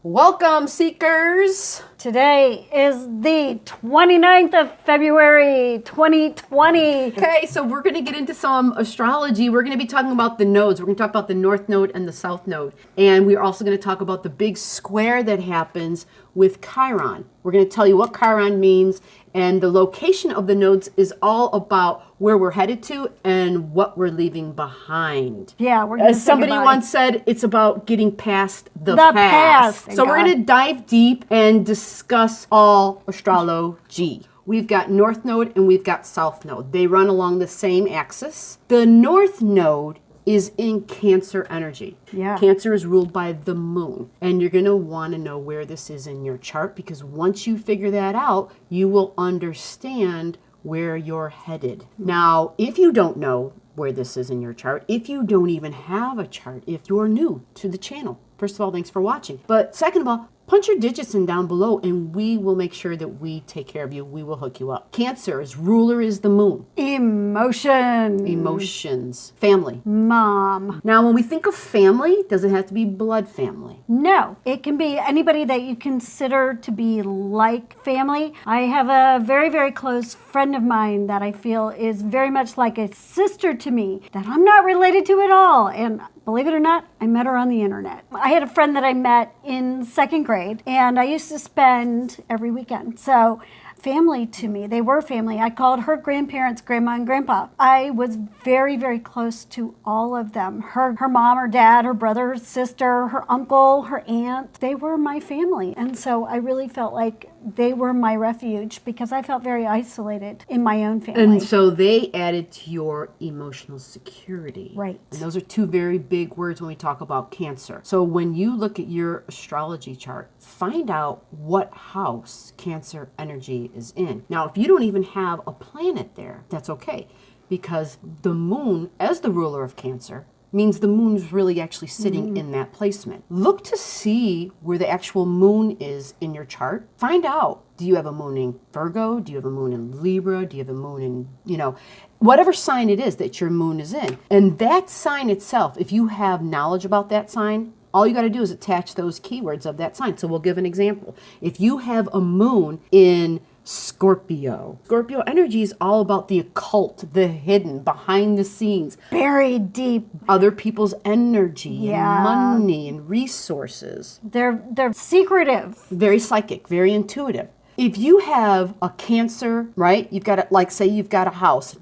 Welcome, seekers. Today is the 29th of February, 2020. Okay, so we're going to get into some astrology. We're going to be talking about the nodes. We're going to talk about the North Node and the South Node. And we're also going to talk about the big square that happens with Chiron. We're going to tell you what Chiron means, and the location of the nodes is all about where we're headed to and what we're leaving behind. Yeah, we're going to As somebody once said, it's about getting past the past. So we're going to dive deep and discuss all astrology. We've got North Node and we've got South Node. They run along the same axis. The North Node is in Cancer energy. Yeah. Cancer is ruled by the moon. And you're going to want to know where this is in your chart, because once you figure that out, you will understand where you're headed. Now, if you don't know where this is in your chart, if you don't even have a chart, if you're new to the channel, first of all, thanks for watching. But second of all, punch your digits in down below and we will make sure that we take care of you. We will hook you up. Cancer's ruler is the moon. Emotions. Family. Mom. Now, when we think of family, it doesn't have to be blood family. No, it can be anybody that you consider to be like family. I have a very, very close friend of mine that I feel is very much like a sister to me that I'm not related to at all. And believe it or not, I met her on the internet. I had a friend that I met in second grade, and I used to spend every weekend. So family to me, they were family. I called her grandparents grandma and grandpa. I was very, very close to all of them. Her mom, her dad, her brother, her sister, her uncle, her aunt, they were my family. And so I really felt like they were my refuge because I felt very isolated in my own family. And so they added to your emotional security. Right. And those are two very big words when we talk about Cancer. So when you look at your astrology chart, find out what house Cancer energy is in. Now, if you don't even have a planet there, that's okay, because the moon, as the ruler of Cancer, means the moon is really actually sitting in that placement. Look to see where the actual moon is in your chart. Find out, do you have a moon in Virgo? Do you have a moon in Libra? Do you have a moon in, whatever sign it is that your moon is in? And that sign itself, if you have knowledge about that sign, all you got to do is attach those keywords of that sign. So we'll give an example. If you have a moon in Scorpio. Scorpio energy is all about the occult, the hidden, behind the scenes. Buried deep. Other people's energy Yeah. and money and resources. They're secretive. Very psychic, very intuitive. If you have a Cancer, right? You've got say you've got a house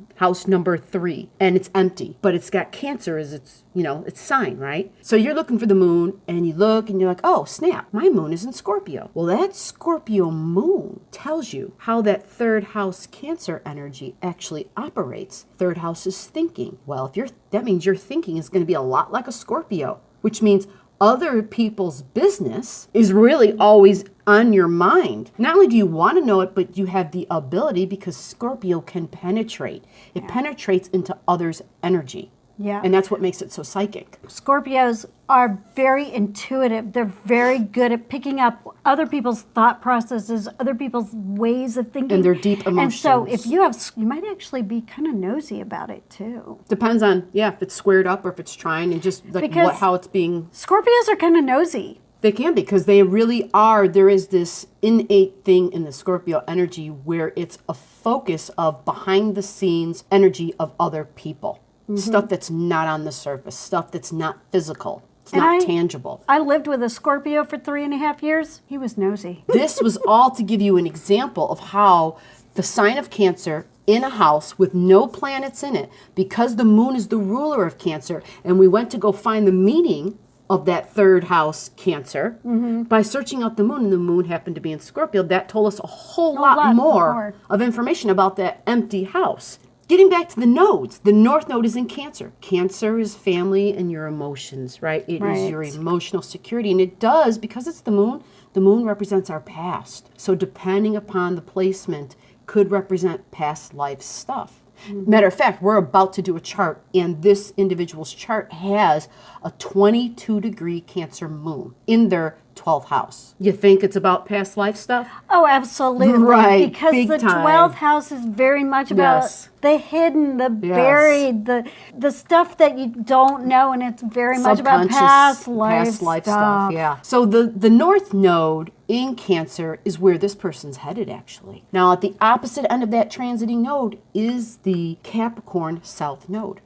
number 3, and it's empty, but it's got Cancer as its, its sign, right? So you're looking for the moon, and you look, and you're like, oh, snap, my moon is in Scorpio. Well, that Scorpio moon tells you how that third house Cancer energy actually operates. Third house is thinking. Well, that means your thinking is going to be a lot like a Scorpio, which means other people's business is really always on your mind. Not only do you want to know it, but you have the ability, because Scorpio can penetrate. It penetrates into others' energy. Yeah. And that's what makes it so psychic. Scorpios are very intuitive. They're very good at picking up other people's thought processes, other people's ways of thinking. And their deep emotions. And so if you might actually be kind of nosy about it too. Depends on, if it's squared up or if it's trying, and just like how it's being. Scorpios are kind of nosy. They can be, because they really are. There is this innate thing in the Scorpio energy where it's a focus of behind the scenes energy of other people. Stuff that's not on the surface, stuff that's not physical. It's not tangible. I lived with a Scorpio for 3.5 years. He was nosy. This was all to give you an example of how the sign of Cancer in a house with no planets in it, because the moon is the ruler of Cancer, and we went to go find the meaning of that third house Cancer by searching out the moon, and the moon happened to be in Scorpio. That told us a whole lot more of information about that empty house. Getting back to the nodes, the North Node is in Cancer. Cancer is family and your emotions, right? It is your emotional security. And it does, because it's the moon represents our past. So depending upon the placement, could represent past life stuff. Matter of fact, we're about to do a chart, and this individual's chart has a 22-degree Cancer moon in their 12th house. You think it's about past life stuff? Oh, absolutely. Right, Because big the time. 12th house is very much about Yes. the hidden, the Yes. buried, the stuff that you don't know, and it's very much about Subconscious, past life stuff. Yeah. So the North Node in Cancer is where this person's headed, actually. Now, at the opposite end of that transiting node is the Capricorn South Node.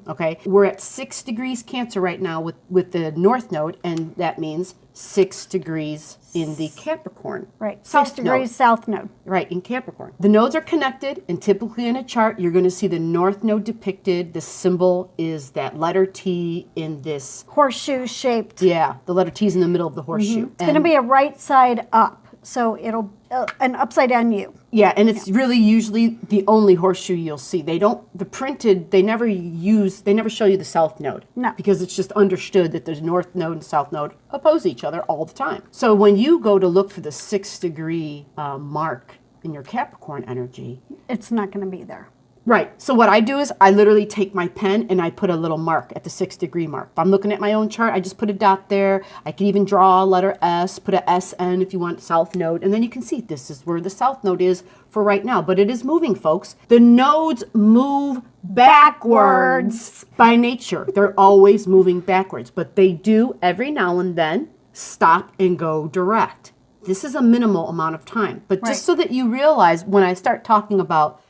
Okay, we're at 6 degrees Cancer right now with the North Node, and that means 6 degrees in the Capricorn. Right, South 6 degrees node. south node. Right, in Capricorn. The nodes are connected, and typically in a chart, you're going to see the North Node depicted. The symbol is that letter T in this. Horseshoe shaped. Yeah, the letter T is in the middle of the horseshoe. It's going to be a right side up, so it'll an upside down U. Yeah, and it's really usually the only horseshoe you'll see. They never show you the South Node. No. Because it's just understood that the North Node and South Node oppose each other all the time. So when you go to look for the 6-degree mark in your Capricorn energy, It's not going to be there. right. So what I do is I literally take my pen and I put a little mark at the 6-degree mark. If I'm looking at my own chart, I just put a dot there. I can even draw a letter S, put a SN if you want South Node. And then you can see this is where the South Node is for right now. But it is moving, folks. The nodes move backwards by nature. They're always moving backwards. But they do every now and then stop and go direct. This is a minimal amount of time. But just so that you realize when we start talking about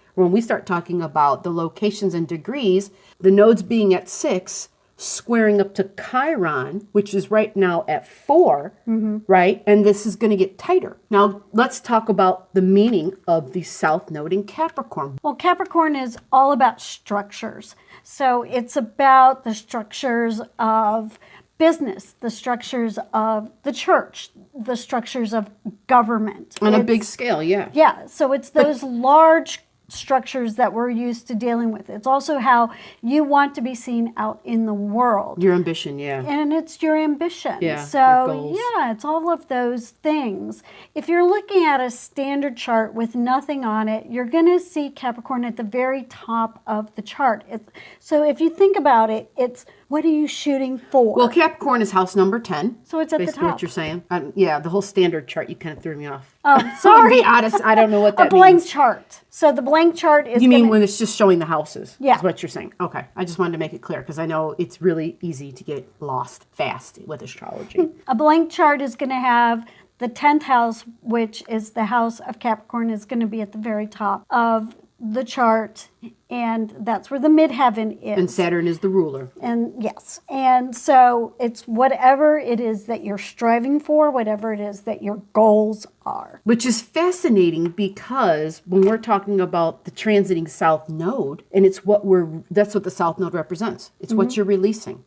the locations and degrees, the nodes being at 6, squaring up to Chiron, which is right now at 4, right? And this is going to get tighter. Now, let's talk about the meaning of the South Node in Capricorn. Well, Capricorn is all about structures. So it's about the structures of business, the structures of the church, the structures of government. On a big scale, yeah. Yeah, so it's those large structures that we're used to dealing with. It's also how you want to be seen out in the world. Your ambition, yeah. And it's your ambition. Yeah, So, your goals. yeah, it's all of those things. If you're looking at a standard chart with nothing on it, you're going to see Capricorn at the very top of the chart. So if you think about it, it's what are you shooting for? Well, Capricorn is house number 10. So it's at the basically top. what you're saying. Yeah, the whole standard chart, you kind of threw me off. Oh, To sorry. be honest, I don't know what that A blank means. chart. So the blank chart is You mean gonna- when it's just showing the houses? Yeah. Is what you're saying. Okay. I just wanted to make it clear because I know it's really easy to get lost fast with astrology. a blank chart is going to have the 10th house, which is the house of Capricorn, is going to be at the very top of the chart, and that's where the midheaven is. And Saturn is the ruler. And yes, and so it's whatever it is that you're striving for, whatever it is that your goals are. Which is fascinating because when we're talking about the transiting South Node, and that's what the South Node represents. It's what you're releasing.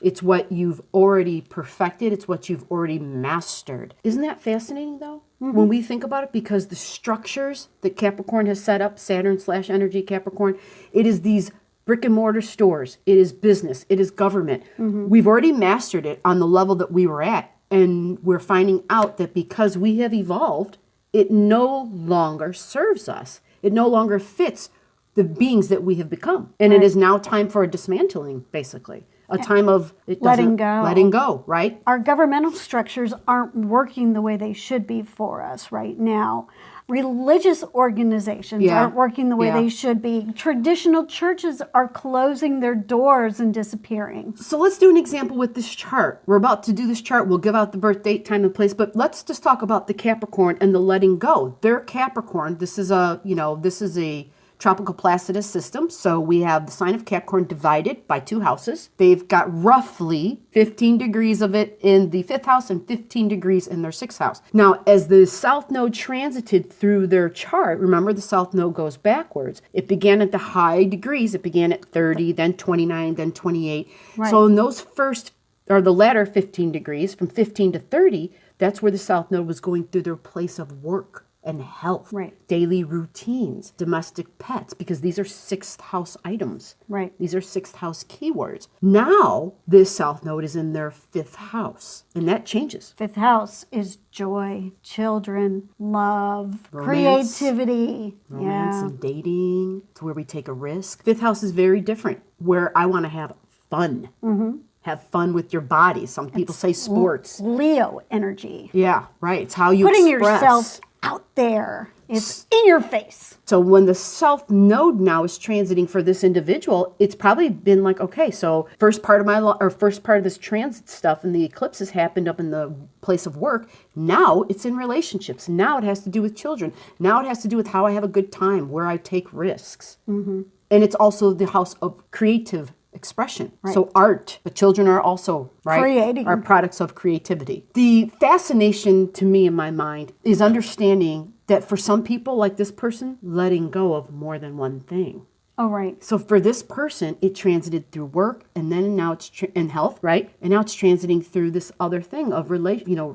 It's what you've already perfected. It's what you've already mastered. Isn't that fascinating, though? When we think about it, because the structures that Capricorn has set up, Saturn/energy Capricorn, it is these brick and mortar stores. It is business. It is government. We've already mastered it on the level that we were at. And we're finding out that because we have evolved, it no longer serves us. It no longer fits the beings that we have become. And it is now time for a dismantling, basically. A time of Letting go. Letting go, right? Our governmental structures aren't working the way they should be for us right now. Religious organizations aren't working the way they should be. Traditional churches are closing their doors and disappearing. So let's do an example with this chart. We're about to do this chart. We'll give out the birth date, time, and place, but let's just talk about the Capricorn and the letting go. They're Capricorn. This is a tropical Placidus system. So we have the sign of Capricorn divided by 2 houses. They've got roughly 15 degrees of it in the 5th house and 15 degrees in their 6th house. Now, as the South Node transited through their chart, remember the South Node goes backwards. It began at the high degrees. It began at 30, then 29, then 28. Right. So in those the latter 15 degrees, from 15 to 30, that's where the South Node was going through their place of work. and health, Right. daily routines, domestic pets, because these are sixth house items. Right. These are sixth house keywords. Now, this south node is in their fifth house, and that changes. Fifth house is joy, children, love, Romance. creativity. Romance Yeah. and dating. It's where we take a risk. Fifth house is very different, where I want to have fun. Have fun with your body. Some people say sports. Leo energy. Yeah, right. It's how you Putting express. yourself out there. It's in your face. So when the south node now is transiting for this individual, it's probably been like, okay, so first part of this transit stuff and the eclipses happened up in the place of work. Now it's in relationships. Now it has to do with children. Now it has to do with how I have a good time, where I take risks. And it's also the house of creative expression. So art, but children are also, right? Creating. Are products of creativity. The fascination to me in my mind is understanding that for some people like this person, letting go of more than one thing. Oh, right. So for this person, it transited through work, and then now it's in health, right? And now it's transiting through this other thing of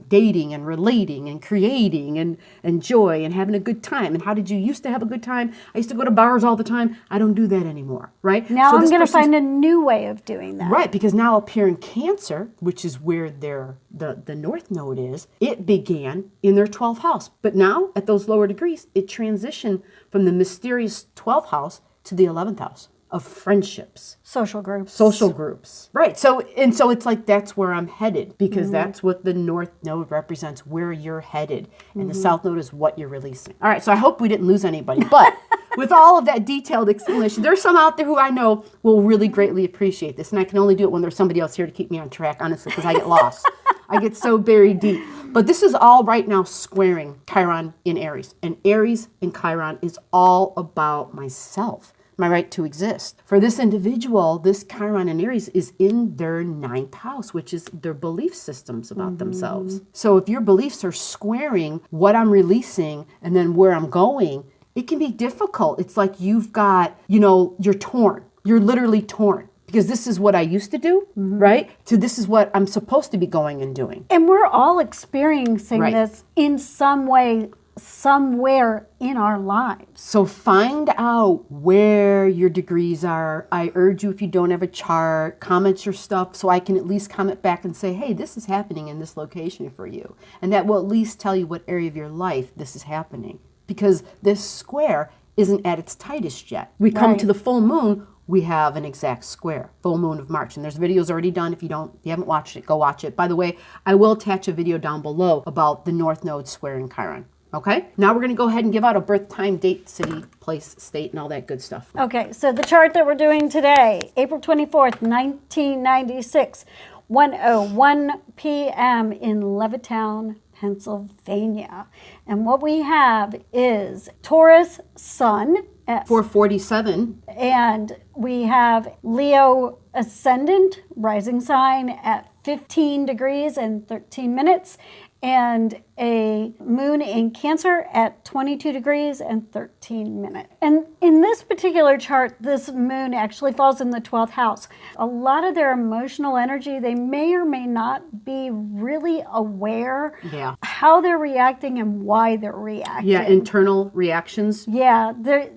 dating and relating and creating and joy and having a good time. And how did you used to have a good time? I used to go to bars all the time. I don't do that anymore, right? Now So I'm this going to person's- find a new way of doing that. Right, because now up here in Cancer, which is where the North Node is, it began in their 12th house. But now, at those lower degrees, it transitioned from the mysterious 12th house to the 11th house of friendships. Social groups. Social groups. Right. So it's like that's where I'm headed, because that's what the North Node represents, where you're headed. And the South Node is what you're releasing. All right. So I hope we didn't lose anybody. But with all of that detailed explanation, there's some out there who I know will really greatly appreciate this. And I can only do it when there's somebody else here to keep me on track, honestly, because I get lost. I get so buried deep. But this is all right now squaring Chiron in Aries. And Aries in Chiron is all about myself. My right to exist. For this individual, this Chiron in Aries is in their 9th house, which is their belief systems about themselves. So if your beliefs are squaring what I'm releasing and then where I'm going, it can be difficult. It's like you've got, you're torn. You're literally torn. Because this is what I used to do, right? To this is what I'm supposed to be going and doing. And we're all experiencing Right. this in some way, somewhere in our lives. So find out where your degrees are. I urge you, if you don't have a chart, comment your stuff so I can at least comment back and say, hey, this is happening in this location for you. And that will at least tell you what area of your life this is happening. Because this square isn't at its tightest yet. We come Right. to the full moon, we have an exact square, full moon of March. And there's videos already done. If you haven't watched it, go watch it. By the way, I will attach a video down below about the North Node square in Chiron. Okay, now we're going to go ahead and give out a birth time, date, city, place, state, and all that good stuff. Okay, so the chart that we're doing today, April 24th, 1996, 1:01 p.m. in Levittown, Pennsylvania. And what we have is Taurus Sun at 447. and we have Leo Ascendant, rising sign at 15 degrees and 13 minutes, and a moon in Cancer at 22 degrees and 13 minutes. And in this particular chart, this moon actually falls in the 12th house. A lot of their emotional energy, they may or may not be really aware how they're reacting and why they're reacting. Yeah, internal reactions. Yeah,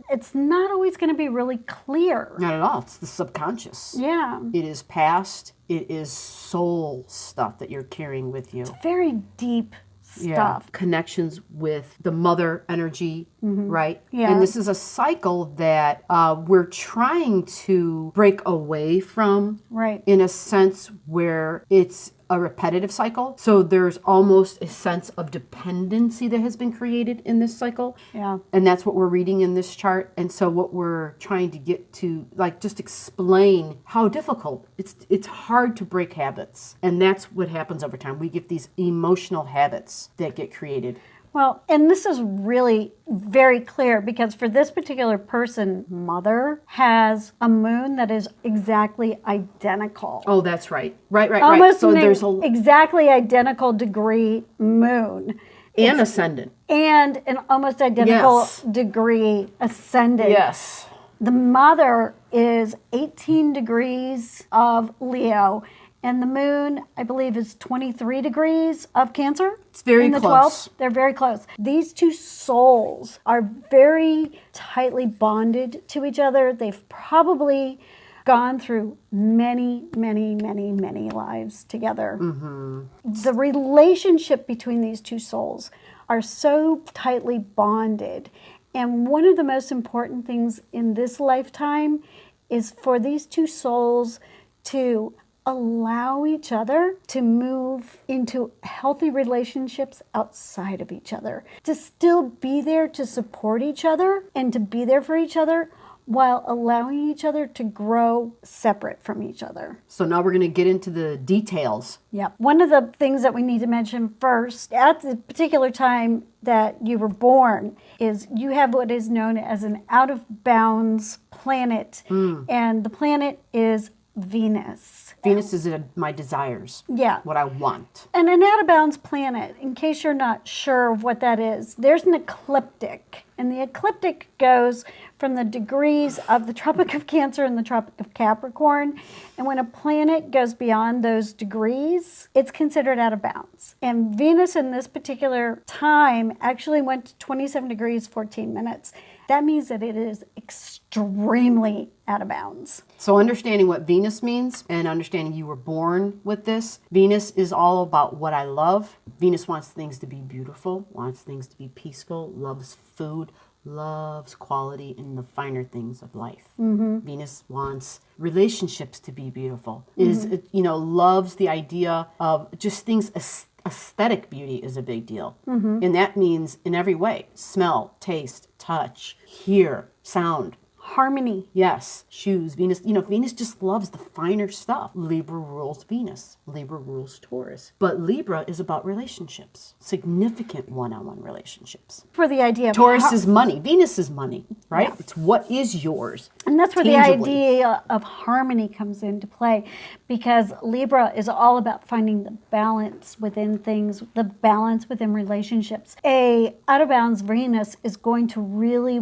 it's not always going to be really clear. Not at all. It's the subconscious. Yeah. It is past. It is soul stuff that you're carrying with you. Very deep stuff. Yeah. Connections with the mother energy, right? Yeah. And this is a cycle that we're trying to break away from, Right. in a sense where it's a repetitive cycle. So there's almost a sense of dependency that has been created in this cycle. Yeah. And that's what we're reading in this chart. And so what we're trying to get to, like, just explain how difficult it's hard to break habits. And that's what happens over time. We get these emotional habits that get created. Well, and this is really very clear because for this particular person, mother has a moon that is exactly identical. Oh, that's right. Right. Almost So an there's exactly identical degree moon. and ascendant. And an almost identical Yes. degree ascendant. Yes. The mother is 18 degrees of Leo And the moon, I believe, is 23 degrees of Cancer. It's very in the close. 12th. They're very close. These two souls are very tightly bonded to each other. They've probably gone through many, many, many, many lives together. The relationship between these two souls are so tightly bonded. And one of the most important things in this lifetime is for these two souls to allow each other to move into healthy relationships outside of each other, to still be there to support each other and to be there for each other while allowing each other to grow separate from each other. So now we're going to get into the details. Yep. One of the things that we need to mention first, at the particular time that you were born, is you have what is known as an out-of-bounds planet, and the planet is Venus. Venus is my desires. Yeah. What I want. And an out-of-bounds planet, in case you're not sure of what that is, there's an ecliptic. And the ecliptic goes from the degrees of the Tropic of Cancer and the Tropic of Capricorn. And when a planet goes beyond those degrees, it's considered out of bounds. And Venus in this particular time actually went to 27 degrees, 14 minutes. That means that it is extremely out of bounds. So understanding what Venus means and understanding you were born with this, Venus is all about what I love. Venus wants things to be beautiful, wants things to be peaceful, loves food, loves quality in the finer things of life. Venus wants relationships to be beautiful. Loves the idea of just things. Aesthetic beauty is a big deal. And that means in every way: smell, taste, touch, hear, sound. Harmony. Yes, shoes. Venus just loves the finer stuff. Libra rules Venus. Libra rules Taurus. But Libra is about relationships, significant one-on-one relationships. For the idea of Taurus is money. Venus is money, right? Yeah. It's what is yours. And that's where tangibly. the idea of harmony comes into play, because Libra is all about finding the balance within things, the balance within relationships. A out-of-bounds Venus is going to really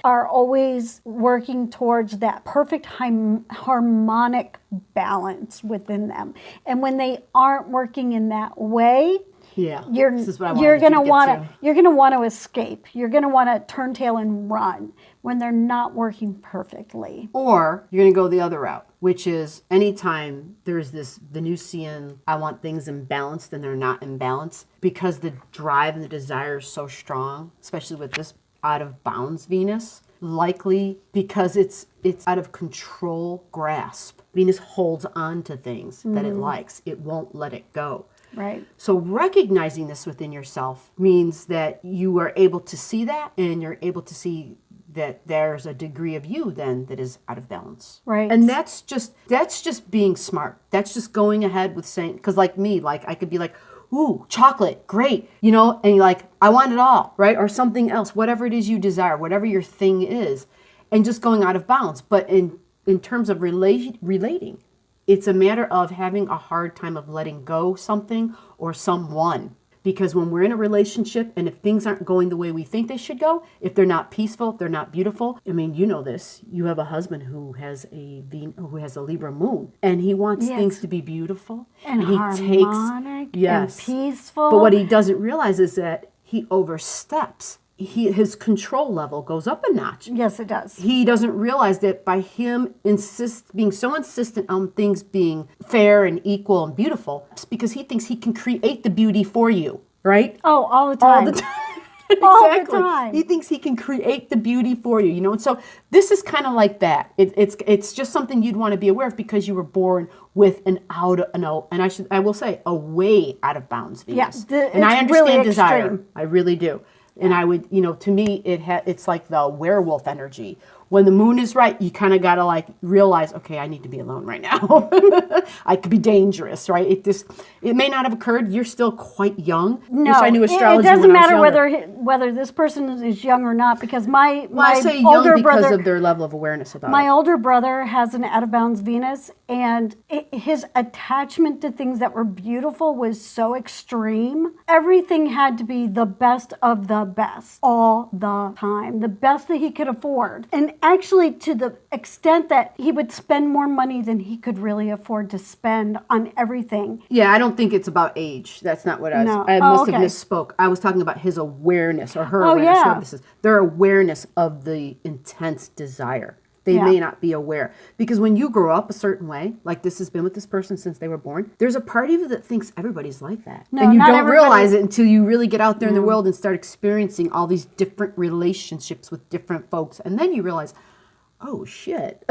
are always working towards that perfect harmonic balance within them. And when they aren't working in that way, you're going to want to escape. You're going to want to turn tail and run when they're not working perfectly. Or you're going to go the other route, which is anytime there's this Venusian, I want things in balance, and they're not in balance, because the drive and the desire is so strong, especially with this out of bounds Venus, likely because it's out of control grasp. Venus holds on to things that it likes. It won't let it go. Right. So recognizing this within yourself means that you are able to see that, and you're able to see that there's a degree of you then that is out of balance. Right. And that's just being smart. That's just going ahead with saying, because like me, like I could be like, ooh, chocolate, great, and you're like, I want it all, right? Or something else, whatever it is you desire, whatever your thing is, and just going out of bounds. But in terms of relating, it's a matter of having a hard time of letting go something or someone. Because when we're in a relationship, and if things aren't going the way we think they should go, if they're not peaceful, if they're not beautiful, I mean, you know this. You have a husband who has a Libra moon, and he wants things to be beautiful and harmonic and peaceful. But what he doesn't realize is that he oversteps. His control level goes up a notch. Yes, it does. He doesn't realize that by him being so insistent on things being fair and equal and beautiful, it's because he thinks he can create the beauty for you, right? Oh, all the time. All the time. All Exactly. the time. He thinks he can create the beauty for you, And so this is kind of like that. It's just something you'd want to be aware of because you were born with I will say a way out of bounds Venus. And I understand really desire. extreme. I really do. And I would, to me, it's like the werewolf energy. When the moon is right, you kind of got to realize, okay, I need to be alone right now. I could be dangerous, right? It may not have occurred. You're still quite young. No, I knew astrology it doesn't when I was matter younger. whether this person is young or not, because my I say older young because brother, of their level of awareness about my it. older brother has an out of bounds Venus, and his attachment to things that were beautiful was so extreme. Everything had to be the best of the best all the time, the best that he could afford. And actually to the extent that he would spend more money than he could really afford to spend on everything. Yeah, I don't think it's about age. That's not what I was. No. I Oh, must have okay. misspoke. I was talking about his awareness or her Oh, awareness. yeah. Whoever this is. Their awareness of the intense desire. They Yeah. may not be aware. Because when you grow up a certain way, like this has been with this person since they were born, there's a part of you that thinks everybody's like that. No, and you not don't everybody. realize it until you really get out there in the world and start experiencing all these different relationships with different folks. And then you realize, oh, shit.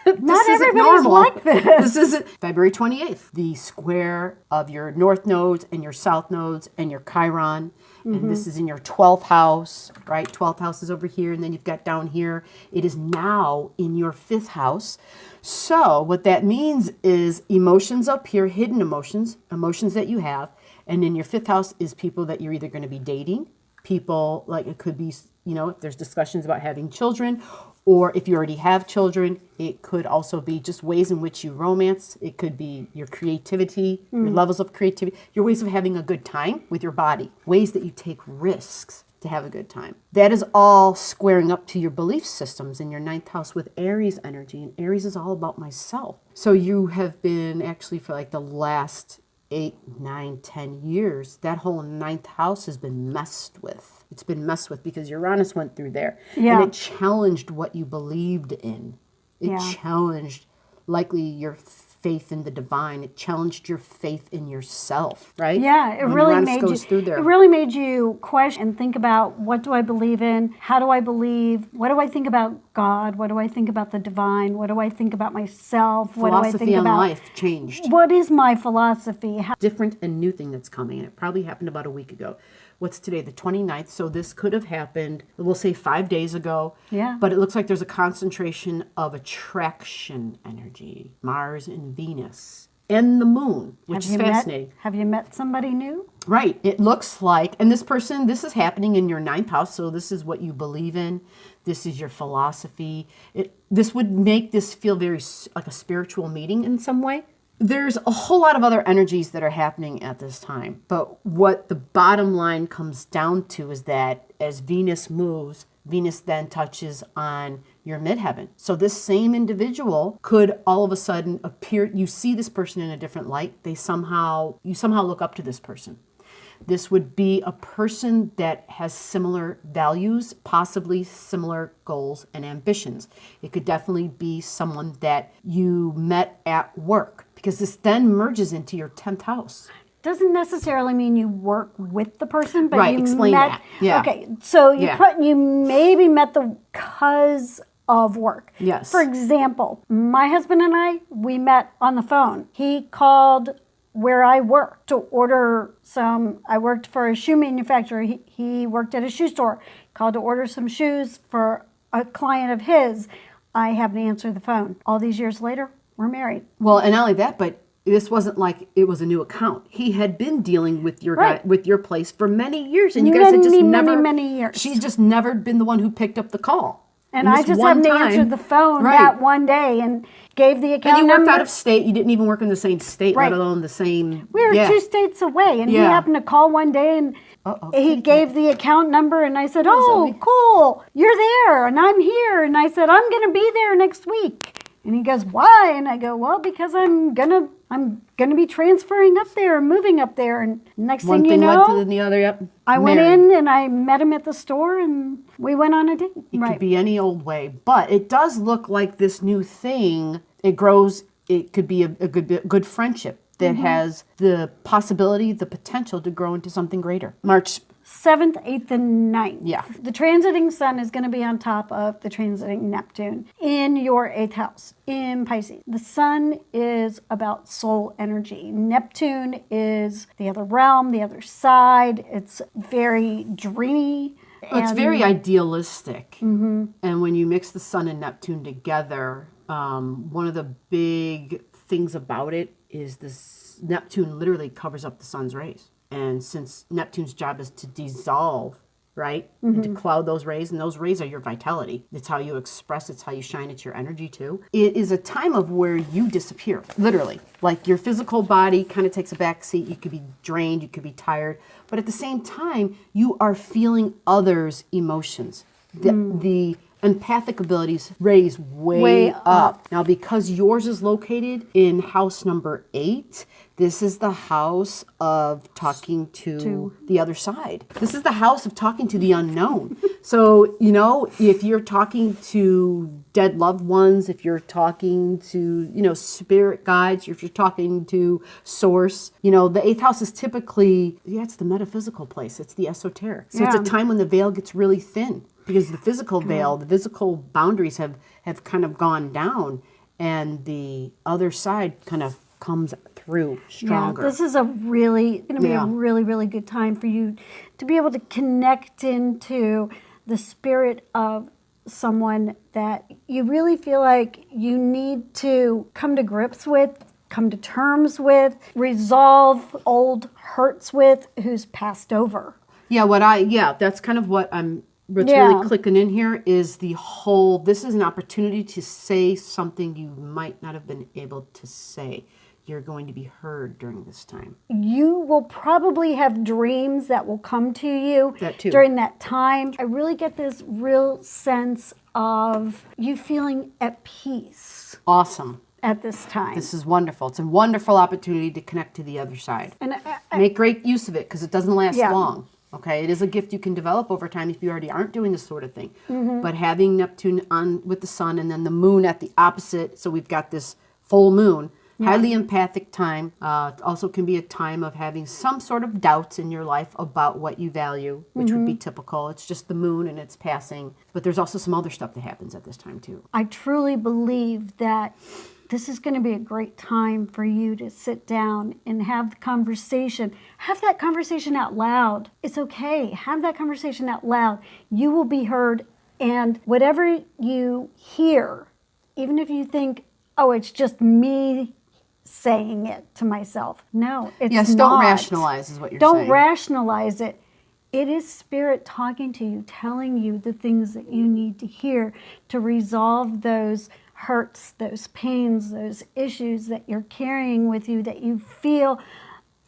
This Not isn't everybody's normal. like this. This isn't February 28th. The square of your north nodes and your south nodes and your Chiron. And this is in your 12th house, right? 12th house is over here. And then you've got down here. It is now in your 5th house. So what that means is emotions up here, hidden emotions, emotions that you have. And in your 5th house is people that you're either going to be dating. People, like it could be, if there's discussions about having children, or if you already have children, it could also be just ways in which you romance. It could be your creativity, your levels of creativity, your ways of having a good time with your body, ways that you take risks to have a good time. That is all squaring up to your belief systems in your 9th house with Aries energy. And Aries is all about myself. So you have been actually for like the last 8, 9, 10 years, that whole 9th house has been messed with. It's been messed with because Uranus went through there. Yeah. And it challenged what you believed in. It Yeah. challenged likely your faith in the divine. It challenged your faith in yourself, right? Yeah, it When really Uranus made goes you. through there. It really made you question and think about, what do I believe in? How do I believe? What do I think about God? What do I think about the divine? What do I think about myself? What do I Philosophy think on about life changed. What is my philosophy? Different and new thing that's coming, and it probably happened about a week ago. What's today, the 29th? So this could have happened, we'll say 5 days ago. Yeah. But it looks like there's a concentration of attraction energy, Mars and Venus, and the moon, which is fascinating. Have you met somebody new? Right. It looks like, and this person, this is happening in your 9th house, so this is what you believe in. This is your philosophy. This would make this feel very like a spiritual meeting in some way. There's a whole lot of other energies that are happening at this time. But what the bottom line comes down to is that as Venus moves, Venus then touches on your midheaven. So this same individual could all of a sudden appear, you see this person in a different light. You somehow look up to this person. This would be a person that has similar values, possibly similar goals and ambitions. It could definitely be someone that you met at work, because this then merges into your 10th house. Doesn't necessarily mean you work with the person, but Right, you explain met. that. Yeah. Okay, so Yeah. you maybe met them because of work. Yes. For example, my husband and we met on the phone. He called where I worked to order some. I worked for a shoe manufacturer. He worked at a shoe store. Called to order some shoes for a client of his. I happened to answer the phone. All these years later, we're married. Well, and not only that, but this wasn't like it was a new account. He had been dealing with your guy, Right. with your place for many years, and you guys had just never. Many years. She's just never been the one who picked up the call. And I this just one happened to time- answer the phone Right. that one day and gave the account And you worked number. out of state. You didn't even work in the same state, Right. let alone the same. We were yeah. 2 states away, and he Yeah. happened to call one day, and Uh-oh, he kitty gave the account number, and I said, Zoe. "Oh, cool, you're there, and I'm here." And I said, "I'm going to be there next week." And he goes, "Why?" And I go, "Well, because I'm gonna be transferring up there, moving up there." And next One thing you thing led know, to the other. Yep. I went Married. in and I met him at the store, and we went on a date. It could be any old way, but it does look like this new thing. It grows. It could be a good friendship that has the possibility, the potential to grow into something greater. March 7th, 8th, and 9th. Yeah. The transiting sun is going to be on top of the transiting Neptune in your 8th house in Pisces. The sun is about soul energy. Neptune is the other realm, the other side. It's very dreamy. It's and- very idealistic. Mm-hmm. And when you mix the sun and Neptune together, one of the big things about it is this Neptune literally covers up the sun's rays. And since Neptune's job is to dissolve, right, and to cloud those rays, and those rays are your vitality. It's how you express, it's how you shine, it's your energy too. It is a time of where you disappear, literally. Like your physical body kind of takes a back seat. You could be drained, you could be tired, but at the same time, you are feeling others' emotions. The empathic abilities raise way up. Now, because yours is located in house number 8, this is the house of talking to the other side. This is the house of talking to the unknown. So, you know, if you're talking to dead loved ones, if you're talking to, you know, spirit guides, if you're talking to source, you know, the 8th house is typically, it's the metaphysical place. It's the esoteric. So it's a time when the veil gets really thin because the physical veil, the physical boundaries have kind of gone down, and the other side kind of comes through stronger. Yeah, this is going to be a really, really good time for you to be able to connect into the spirit of someone that you really feel like you need to come to grips with, come to terms with, resolve old hurts with, who's passed over. That's kind of what's really clicking in here is this is an opportunity to say something you might not have been able to say. You're going to be heard during this time. You will probably have dreams that will come to you during that time. I really get this real sense of you feeling at peace. Awesome. At this time. This is wonderful. It's a wonderful opportunity to connect to the other side. And make great use of it because it doesn't last long. Okay, it is a gift you can develop over time if you already aren't doing this sort of thing. But having Neptune on with the sun and then the moon at the opposite, so we've got this full moon. Highly empathic time. Also can be a time of having some sort of doubts in your life about what you value, which would be typical. It's just the moon and it's passing. But there's also some other stuff that happens at this time too. I truly believe that this is going to be a great time for you to sit down and have the conversation. Have that conversation out loud. It's okay. Have that conversation out loud. You will be heard. And whatever you hear, even if you think, oh, it's just me saying it to myself. No, it's not. Don't rationalize is what you're saying. Don't rationalize it. It is spirit talking to you, telling you the things that you need to hear to resolve those hurts, those pains, those issues that you're carrying with you that you feel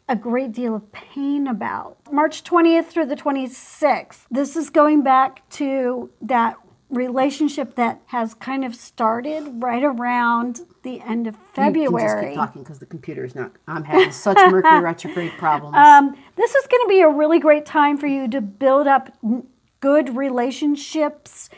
a great deal of pain about. March 20th through the 26th. This is going back to that relationship that has kind of started right around the end of February. You can just keep talking because the computer is not. I'm having such Mercury retrograde problems. This is going to be a really great time for you to build up good relationships,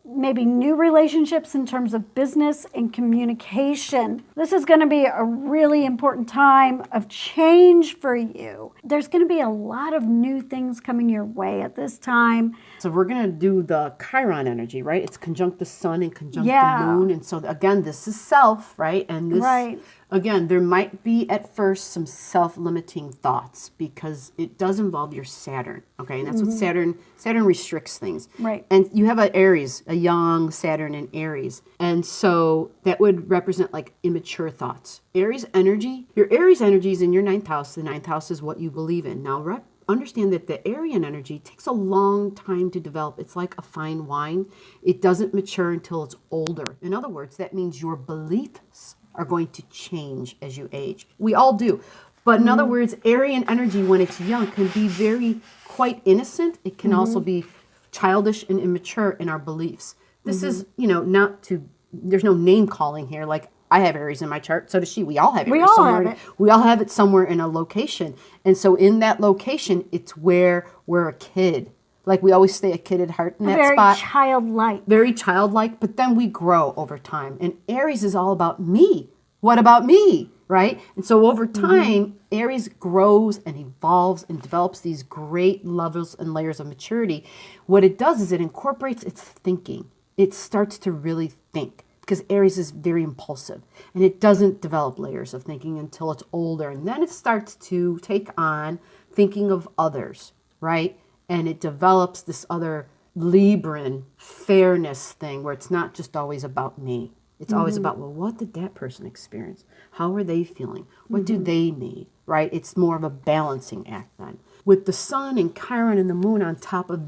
maybe new relationships in terms of business and communication. This is going to be a really important time of change for you. There's going to be a lot of new things coming your way at this time. So we're going to do the Chiron energy, right? It's conjunct the sun and conjunct the moon. And so again, this is self, right? And this, again, there might be at first some self-limiting thoughts because it does involve your Saturn, okay? And that's what Saturn restricts things. Right. And you have a Aries, a young Saturn in Aries. And so that would represent like immature thoughts. Aries energy, your Aries energy is in your 9th house. The 9th house is what you believe in. Now, understand that the Arian energy takes a long time to develop. It's like a fine wine. It doesn't mature until it's older. In other words, that means your beliefs are going to change as you age. We all do. But in other words, Arian energy, when it's young, can be quite innocent. It can also be childish and immature in our beliefs. This is, there's no name calling here. Like, I have Aries in my chart. So does she. We all have Aries somewhere. We all have it somewhere in a location. And so in that location, it's where we're a kid. Like we always stay a kid at heart in that spot. Very childlike. Very childlike. But then we grow over time. And Aries is all about me. What about me? Right? And so over time, Aries grows and evolves and develops these great levels and layers of maturity. What it does is it incorporates its thinking. It starts to really think. Because Aries is very impulsive and it doesn't develop layers of thinking until it's older. And then it starts to take on thinking of others, right? And it develops this other Libran fairness thing where it's not just always about me. It's always about, well, what did that person experience? How are they feeling? What do they need, right? It's more of a balancing act then. With the sun and Chiron and the moon on top of,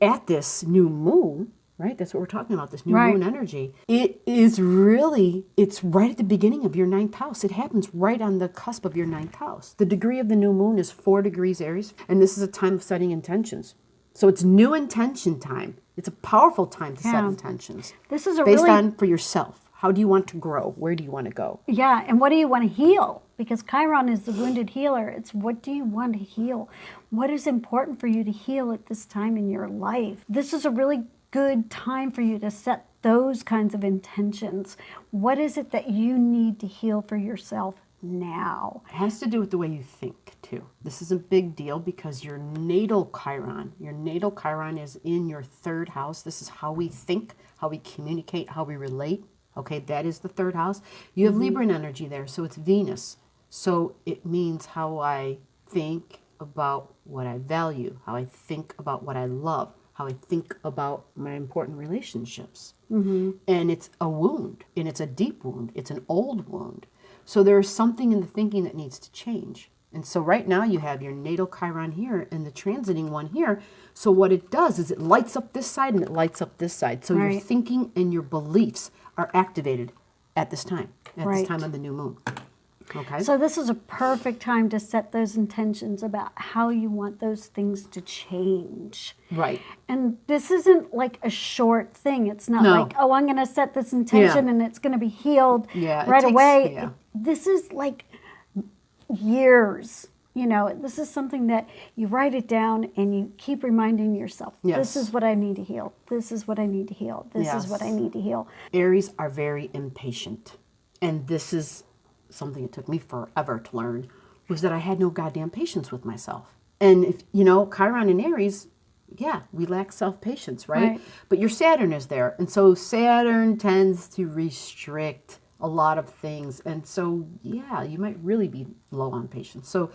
at this new moon, right? That's what we're talking about, this new moon energy. It's right at the beginning of your 9th house. It happens right on the cusp of your 9th house. The degree of the new moon is 4 degrees Aries, and this is a time of setting intentions. So it's new intention time. It's a powerful time to set Yeah. intentions This is a based really on for yourself. How do you want to grow? Where do you want to go? Yeah, and what do you want to heal? Because Chiron is the wounded healer. It's what do you want to heal? What is important for you to heal at this time in your life? This is a really good time for you to set those kinds of intentions. What is it that you need to heal for yourself now? It has to do with the way you think, too. This is a big deal because your natal Chiron is in your third house. This is how we think, how we communicate, how we relate. Okay, that is the third house. You have Libran energy there, so it's Venus. So it means how I think about what I value, how I think about what I love, how I think about my important relationships. And it's a wound, and it's a deep wound. It's an old wound. So there's something in the thinking that needs to change. And so right now you have your natal Chiron here and the transiting one here. So what it does is it lights up this side and it lights up this side. So your Right. thinking and your beliefs are activated at this time, Right. this time of the new moon. Okay? So this is a perfect time to set those intentions about how you want those things to change. Right. And this isn't like a short thing. It's not No. like, oh, I'm going to set this intention and it's going to be healed Yeah, it right takes- away. yeah. This is like years. You know, this is something that you write it down and you keep reminding yourself, Yes. this is what I need to heal. This is what I need to heal. This is what I Yes. need to heal. Aries are very impatient. And this is something it took me forever to learn, was that I had no goddamn patience with myself. And if, Chiron and Aries, yeah, we lack self-patience, right? Right. But your Saturn is there. And so Saturn tends to restrict a lot of things. And so, yeah, you might really be low on patience. So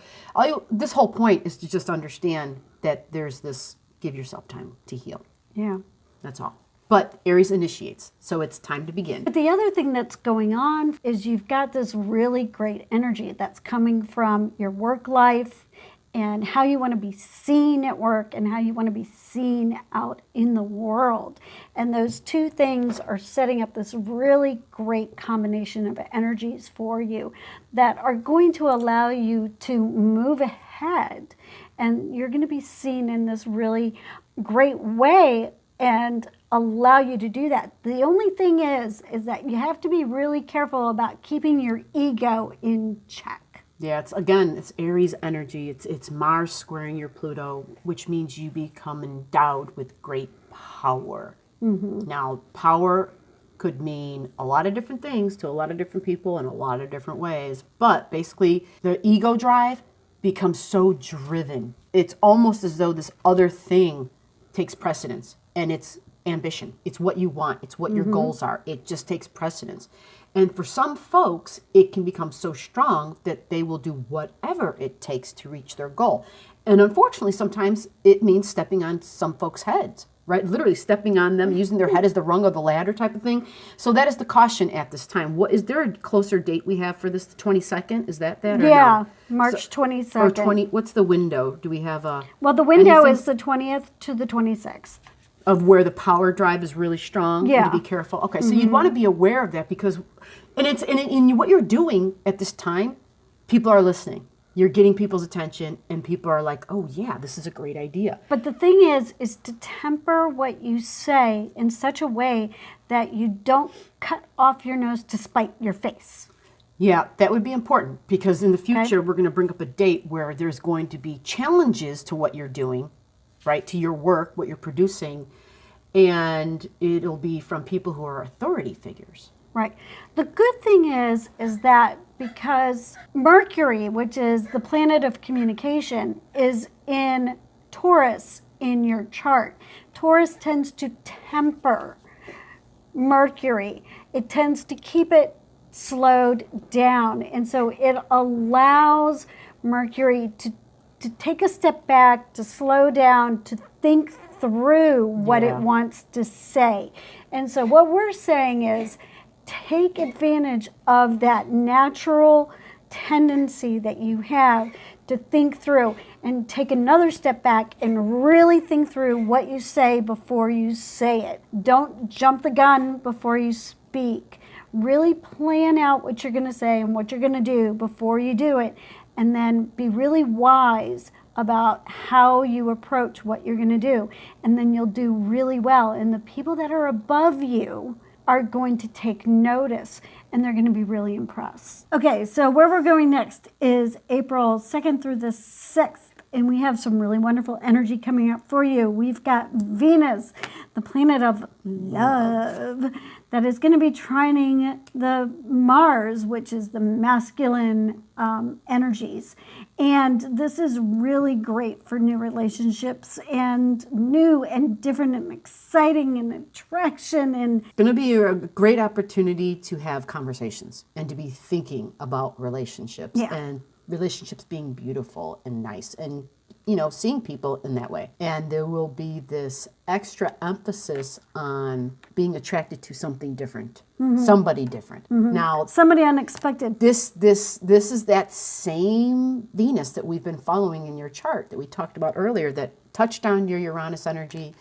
this whole point is to just understand that there's this, give yourself time to heal. Yeah. That's all. But Aries initiates, so it's time to begin. But the other thing that's going on is you've got this really great energy that's coming from your work life and how you want to be seen at work and how you want to be seen out in the world. And those two things are setting up this really great combination of energies for you that are going to allow you to move ahead. And you're going to be seen in this really great way and allow you to do that. The only thing is that you have to be really careful about keeping your ego in check. Yeah, it's Aries energy. It's Mars squaring your Pluto, which means you become endowed with great power. Now, power could mean a lot of different things to a lot of different people in a lot of different ways. But basically, the ego drive becomes so driven. It's almost as though this other thing takes precedence, and it's ambition. It's what you want. It's what your goals are. It just takes precedence. And for some folks, it can become so strong that they will do whatever it takes to reach their goal. And unfortunately, sometimes it means stepping on some folks' heads, right? Literally stepping on them, using their head as the rung of the ladder type of thing. So that is the caution at this time. Is there a closer date we have for this, the 22nd? Is that or Yeah, no? March Or 22nd. what's the window? Do we have a... Well, the window anything? is the 20th to the 26th. Of where the power drive is really strong, Yeah. and to be careful. Okay, so you'd want to be aware of that because, and what you're doing at this time, people are listening. You're getting people's attention, and people are like, "Oh yeah, this is a great idea." But the thing is to temper what you say in such a way that you don't cut off your nose to spite your face. Yeah, that would be important because in the future we're going to bring up a date where there's going to be challenges to what you're doing, right? To your work, what you're producing, and it'll be from people who are authority figures. Right. The good thing is that because Mercury, which is the planet of communication, is in Taurus in your chart, Taurus tends to temper Mercury. It tends to keep it slowed down. And so it allows Mercury to take a step back, to slow down, to think through what it wants to say. And so what we're saying is take advantage of that natural tendency that you have to think through and take another step back and really think through what you say before you say it. Don't jump the gun before you speak. Really plan out what you're going to say and what you're going to do before you do it, and then be really wise about how you approach what you're going to do. And then you'll do really well. And the people that are above you are going to take notice, and they're going to be really impressed. Okay, so where we're going next is April 2nd through the 6th. And we have some really wonderful energy coming up for you. We've got Venus, the planet of love, that is going to be trining the Mars, which is the masculine energies. And this is really great for new relationships and new and different and exciting and attraction. And going to be a great opportunity to have conversations and to be thinking about relationships and relationships being beautiful and nice and, seeing people in that way. And there will be this extra emphasis on being attracted to something different, somebody different. Now, somebody unexpected. This is that same Venus that we've been following in your chart that we talked about earlier that touched on your Uranus energy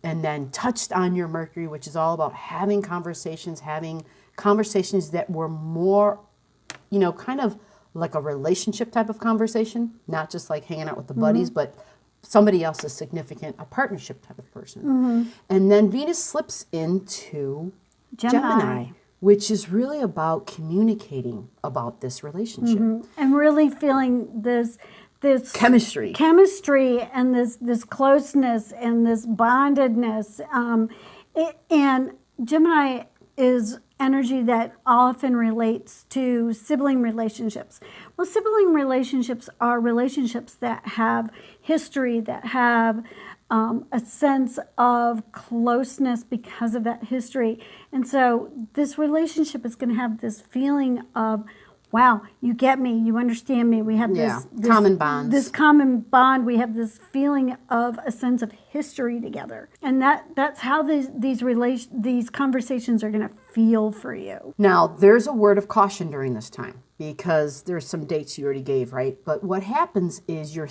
and then touched on your Mercury, which is all about having conversations that were more, kind of like a relationship type of conversation, not just like hanging out with the buddies, but somebody else is significant, a partnership type of person. And then Venus slips into Gemini, which is really about communicating about this relationship. And really feeling this chemistry and this closeness and this bondedness. And Gemini is energy that often relates to sibling relationships. Well, sibling relationships are relationships that have history, that have a sense of closeness because of that history. And so this relationship is going to have this feeling of, wow, you get me, you understand me. We have this common bonds. This common bond. We have this feeling of a sense of history together, and that's how these conversations are going to feel for you. Now, there's a word of caution during this time because there's some dates you already gave, right? But what happens is your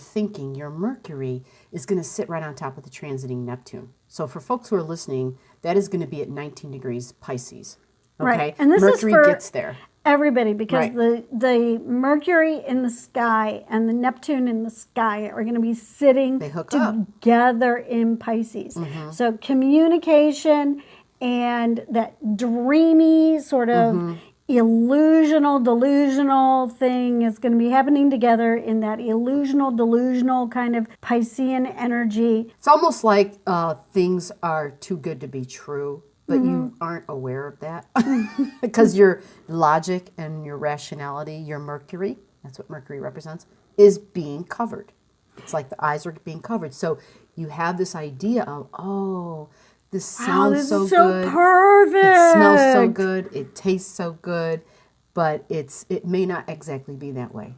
Mercury is going to sit right on top of the transiting Neptune. So for folks who are listening, that is going to be at 19 degrees Pisces. Okay, right. And this Mercury is for gets there. Everybody, because right. the Mercury in the sky and the Neptune in the sky are going to be sitting together in Pisces. So communication and that dreamy sort of illusional, delusional thing is going to be happening together in that illusional, delusional kind of Piscean energy. It's almost like things are too good to be true. But you aren't aware of that because your logic and your rationality, your Mercury, that's what Mercury represents, is being covered. It's like the eyes are being covered. So you have this idea of, this sounds so good. Perfect. It smells so good. It tastes so good. But it may not exactly be that way.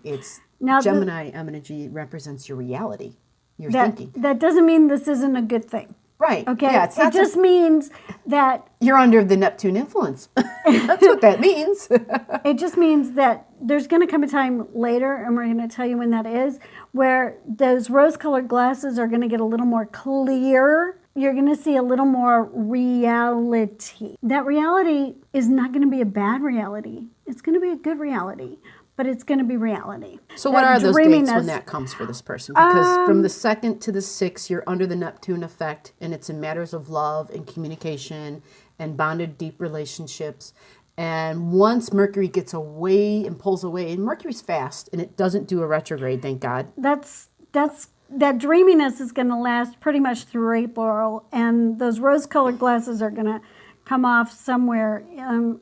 Now Gemini energy represents your reality, your thinking. That doesn't mean this isn't a good thing. Right. Okay. Yeah, it just means that you're under the Neptune influence. That's what that means. It just means that there's going to come a time later, and we're going to tell you when that is, where those rose-colored glasses are going to get a little more clear. You're going to see a little more reality. That reality is not going to be a bad reality. It's going to be a good reality. But it's going to be reality. So what are those dates when that comes for this person? Because from the 2nd to the 6th, you're under the Neptune effect, and it's in matters of love and communication and bonded deep relationships. And once Mercury gets away and pulls away, and Mercury's fast, and it doesn't do a retrograde, thank God. That dreaminess is going to last pretty much through April, and those rose-colored glasses are going to come off somewhere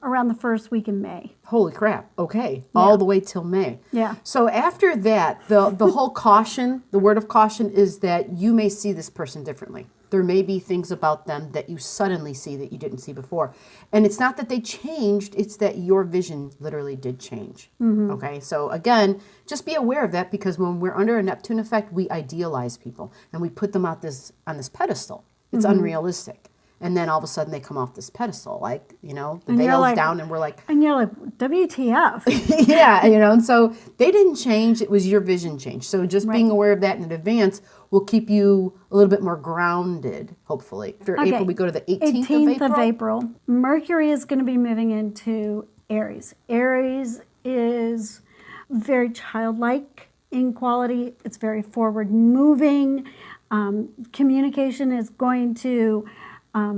around the first week in May. Holy crap. Okay. All the way till May. Yeah. So after that, the whole caution, the word of caution is that you may see this person differently. There may be things about them that you suddenly see that you didn't see before. And it's not that they changed, it's that your vision literally did change. Okay. So again, just be aware of that because when we're under a Neptune effect, we idealize people and we put them on this pedestal. It's unrealistic. And then all of a sudden they come off this pedestal, like, the veil's down and we're like... And you're like, WTF? Yeah, and so they didn't change. It was your vision change. So just being aware of that in advance will keep you a little bit more grounded, hopefully. After April, we go to the 18th of April. Mercury is going to be moving into Aries. Aries is very childlike in quality. It's very forward moving. Communication is going to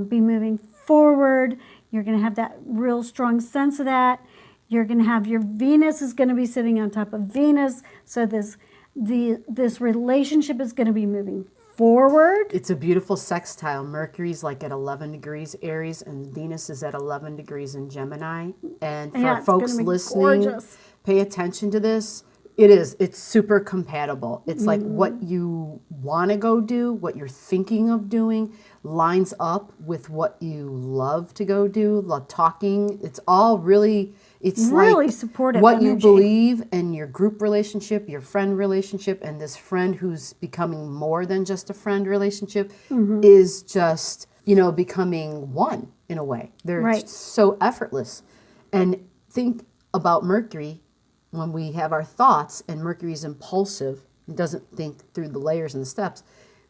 be moving forward. You're going to have that real strong sense of that. You're going to have your Venus is going to be sitting on top of Venus. So this relationship is going to be moving forward. It's a beautiful sextile. Mercury's like at 11 degrees Aries and Venus is at 11 degrees in Gemini. And for folks listening, gorgeous. Pay attention to this. It's super compatible. It's like what you want to go do, what you're thinking of doing lines up with what you love to go do, love talking. It's all really, it's really like supportive what energy. You believe in your group relationship, your friend relationship, and this friend who's becoming more than just a friend relationship is just, becoming one in a way. They're so effortless. And think about Mercury. When we have our thoughts, and Mercury's impulsive, it doesn't think through the layers and the steps,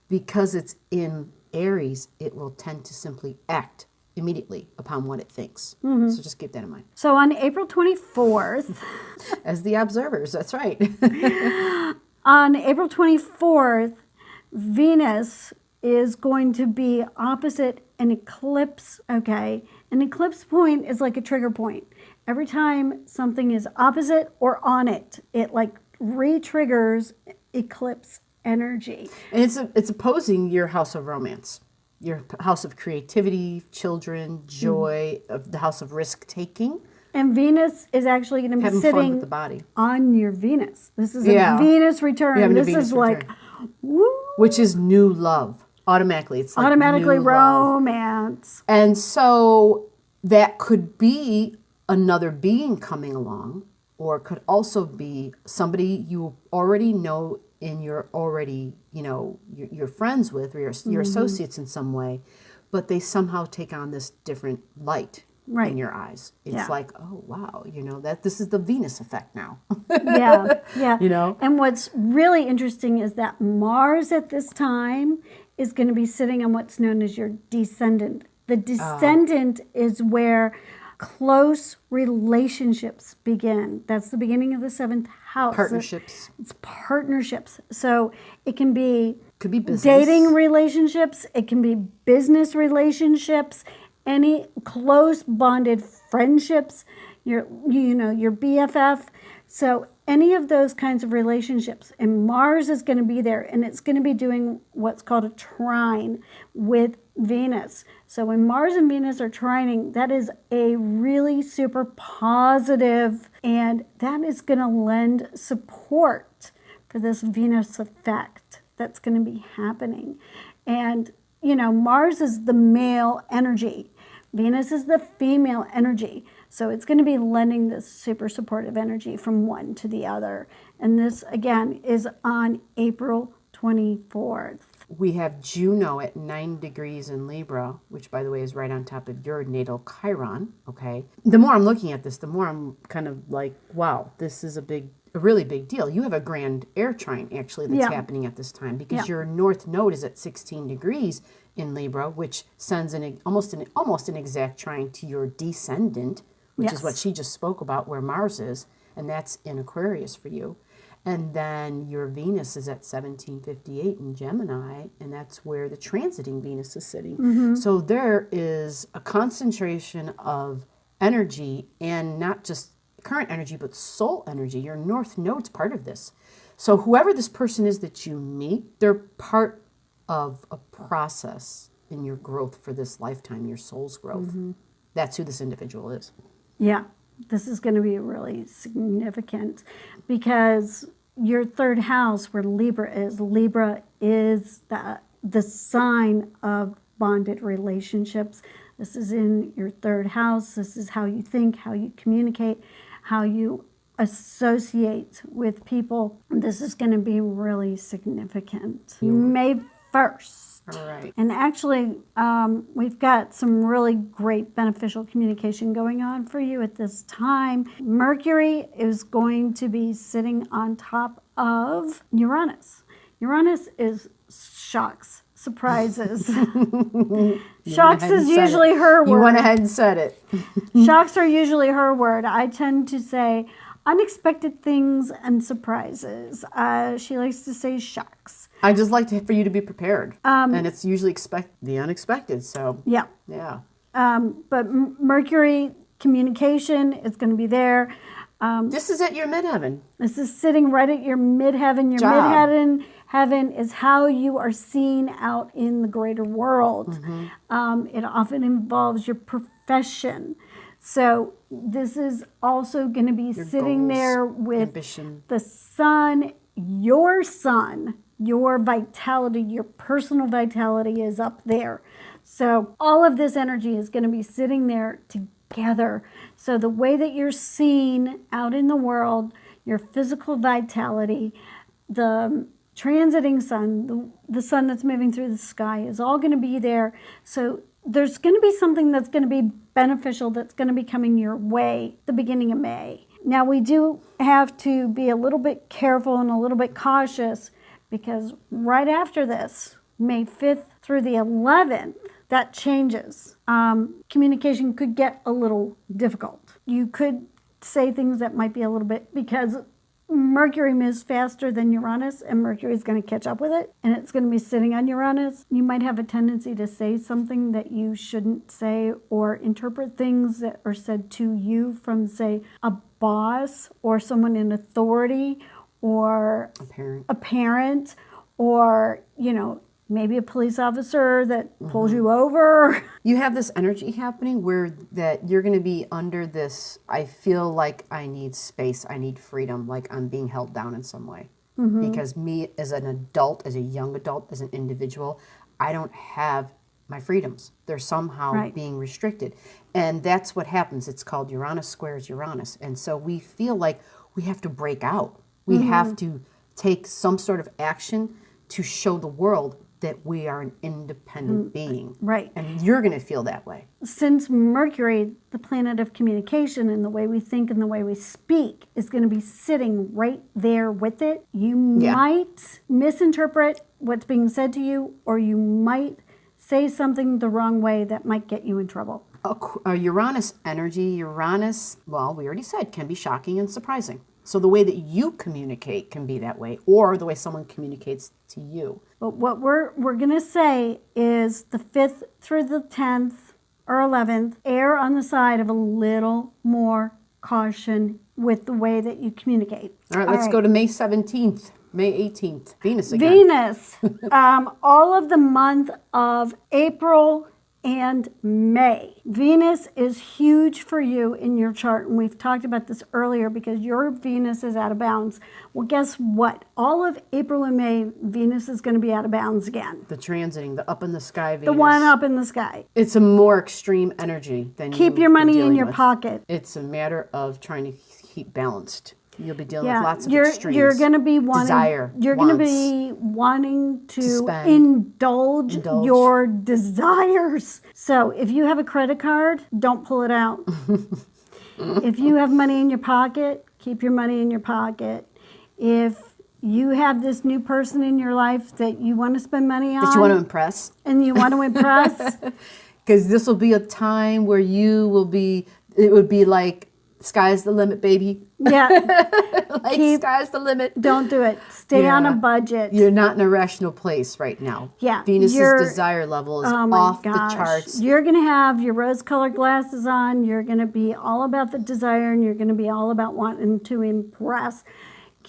because it's in Aries, it will tend to simply act immediately upon what it thinks. So just keep that in mind. So on April 24th... As the observers, that's right. On April 24th, Venus is going to be opposite an eclipse, okay? An eclipse point is like a trigger point. Every time something is opposite or on it, it like re-triggers eclipse energy. And it's opposing your house of romance, your house of creativity, children, joy, of the house of risk-taking. And Venus is actually going to be having sitting fun with the body. On your Venus. This is a Venus return. This is like, woo. Which is new love. Automatically. It's like automatically new romance. Love. And so that could be another being coming along, or could also be somebody you already know and you're already, you're friends with, or your associates in some way, but they somehow take on this different light in your eyes. It's like, oh, wow, that this is the Venus effect now. Yeah. And what's really interesting is that Mars at this time is going to be sitting on what's known as your descendant. The descendant is where close relationships begin. That's the beginning of the 7th house. Partnerships. It's partnerships. So it can be business. Dating relationships. It can be business relationships. Any close bonded friendships. Your BFF. So any of those kinds of relationships. And Mars is going to be there, and it's going to be doing what's called a trine with Venus. So when Mars and Venus are trining, that is a really super positive, and that is going to lend support for this Venus effect that's going to be happening. And, Mars is the male energy. Venus is the female energy. So it's going to be lending this super supportive energy from one to the other. And this, again, is on April 24th. We have Juno at 9 degrees in Libra, which, by the way, is right on top of your natal Chiron, okay? The more I'm looking at this, the more I'm kind of like, wow, this is a really big deal. You have a grand air trine, actually, that's happening at this time, because your north node is at 16 degrees in Libra, which sends almost an exact trine to your descendant, which is what she just spoke about, where Mars is, and that's in Aquarius for you. And then your Venus is at 1758 in Gemini, and that's where the transiting Venus is sitting. So there is a concentration of energy, and not just current energy, but soul energy. Your north node's part of this. So whoever this person is that you meet, they're part of a process in your growth for this lifetime, your soul's growth. That's who this individual is. Yeah, this is going to be really significant because your third house, where Libra is the sign of bonded relationships. This is in your third house. This is how you think, how you communicate, how you associate with people. This is going to be really significant. May 1st. All right. And actually, we've got some really great beneficial communication going on for you at this time. Mercury is going to be sitting on top of Uranus. Uranus is shocks, surprises. Shocks is usually her word. You went ahead and said it. Shocks are usually her word. I tend to say, unexpected things and surprises. She likes to say shocks. I just like for you to be prepared. And it's usually the unexpected. So, Yeah. yeah. But Mercury communication is going to be there. This is at your midheaven. This is sitting right at your midheaven. Your Job. heaven is how you are seen out in the greater world. It often involves your profession. So this is also going to be sitting goals, there with ambition. the sun, your vitality, your personal vitality is up there. So all of this energy is going to be sitting there together. So the way that you're seen out in the world, your physical vitality, the transiting sun, the sun that's moving through the sky is all going to be there. So there's going to be something that's going to be beneficial that's going to be coming your way the beginning of May. Now we do have to be a little bit careful and a little bit cautious because right after this, May 5th through the 11th, that changes. Communication could get a little difficult. You could say things that might be a little bit, because Mercury moves faster than Uranus, and Mercury is going to catch up with it, and it's going to be sitting on Uranus. You might have a tendency to say something that you shouldn't say, or interpret things that are said to you from, say, a boss or someone in authority, or a parent, or, maybe a police officer that pulls you over. You have this energy happening where that you're going to be under this, I feel like I need space, I need freedom, like I'm being held down in some way. Because me as an adult, as a young adult, as an individual, I don't have my freedoms. They're somehow being restricted. And that's what happens. It's called Uranus squares Uranus. And so we feel like we have to break out. We have to take some sort of action to show the world that we are an independent being. Right. And you're going to feel that way. Since Mercury, the planet of communication and the way we think and the way we speak, is going to be sitting right there with it, you might misinterpret what's being said to you, or you might say something the wrong way that might get you in trouble. Uranus energy, well, we already said, can be shocking and surprising. So the way that you communicate can be that way, or the way someone communicates to you. But what we're going to say is the 5th through the 10th or 11th, err on the side of a little more caution with the way that you communicate. All right, let's go to May 17th, May 18th. Venus again. Venus. All of the month of April and May. Venus is huge for you in your chart, and we've talked about this earlier because your Venus is out of bounds. Well, guess what? All of April and May, Venus is going to be out of bounds again. The transiting, the up in the sky Venus. The one up in the sky. It's a more extreme energy than keep your money in your pocket. It's a matter of trying to keep balanced. You'll be dealing with lots of extremes. You're going to be wanting, desire, you're going to be wanting to indulge your desires. So if you have a credit card, don't pull it out. If you have money in your pocket, keep your money in your pocket. If you have this new person in your life that you want to spend money on, that you want to impress, because this will be a time where you will be. It would be like, sky's the limit, baby. Yeah. Sky's the limit. Don't do it. Stay on a budget. You're not in a rational place right now. Yeah. Venus's desire level is off the charts. You're going to have your rose-colored glasses on. You're going to be all about the desire, and you're going to be all about wanting to impress.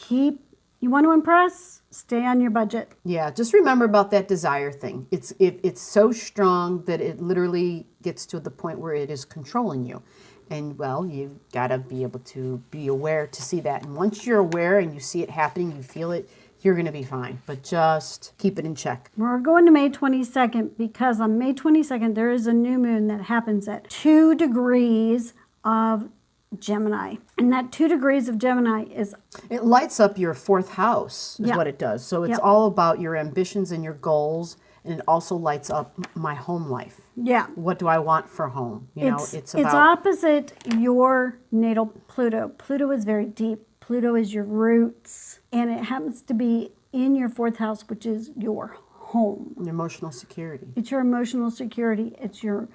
You want to impress? Stay on your budget. Yeah, just remember about that desire thing. It's so strong that it literally gets to the point where it is controlling you. And, well, you've got to be able to be aware to see that. And once you're aware and you see it happening, you feel it, you're going to be fine. But just keep it in check. We're going to May 22nd because on May 22nd, there is a new moon that happens at 2 degrees of Gemini. And that 2 degrees of Gemini is... It lights up your 4th house is what it does. So it's all about your ambitions and your goals. And it also lights up my home life. Yeah. What do I want for home? It's opposite your natal Pluto. Pluto is very deep. Pluto is your roots. And it happens to be in your 4th house, which is your home. Your emotional security. It's your emotional security. It's your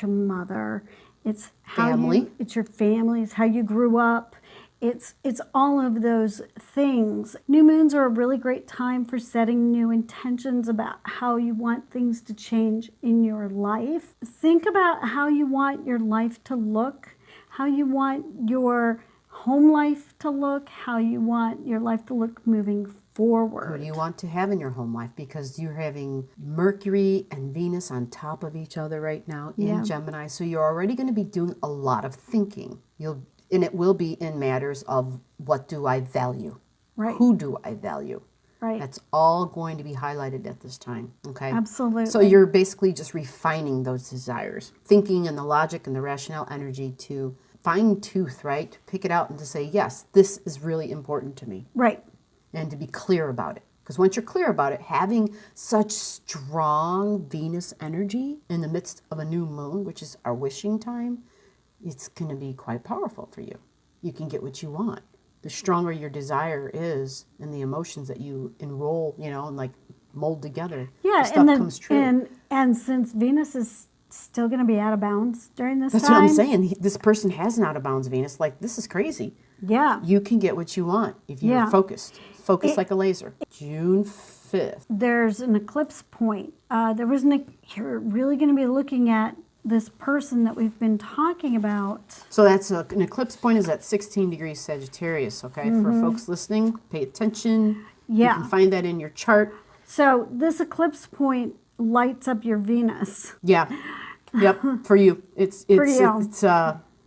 mother. It's family. It's your family. It's how you grew up. It's all of those things. New moons are a really great time for setting new intentions about how you want things to change in your life. Think about how you want your life to look, how you want your home life to look, how you want your life to look moving forward. Who do you want to have in your home life? Because you're having Mercury and Venus on top of each other right now in Gemini. So you're already going to be doing a lot of thinking. And it will be in matters of what do I value? Right. Who do I value? Right. That's all going to be highlighted at this time. Okay. Absolutely. So you're basically just refining those desires, thinking and the logic and the rationale energy to fine tooth, right? To pick it out and to say, yes, this is really important to me. Right. And to be clear about it. Because once you're clear about it, having such strong Venus energy in the midst of a new moon, which is our wishing time, it's going to be quite powerful for you. You can get what you want. The stronger your desire is and the emotions that you enroll, and like mold together, the stuff comes true. And since Venus is still going to be out of bounds during this That's time. what I'm saying. This person has an out of bounds Venus. Like, this is crazy. Yeah. You can get what you want if you're focused. Focus like a laser. June 5th. There's an eclipse point. You're really going to be looking at this person that we've been talking about. So that's an eclipse point is at 16 degrees Sagittarius, okay? For folks listening, pay attention. Yeah. You can find that in your chart. So this eclipse point lights up your Venus. Yeah. Yep. For you. It's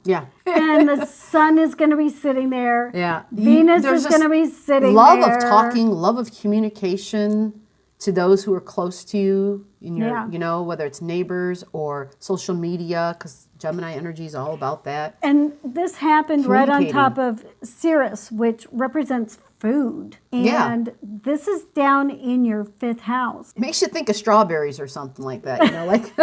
yeah. And the sun is going to be sitting there. Yeah. Venus is going to be sitting love there. Love of talking, love of communication to those who are close to you in your, whether it's neighbors or social media, because Gemini energy is all about that. And this happened right on top of Ceres, which represents food. And this is down in your 5th house. It makes you think of strawberries or something like that, like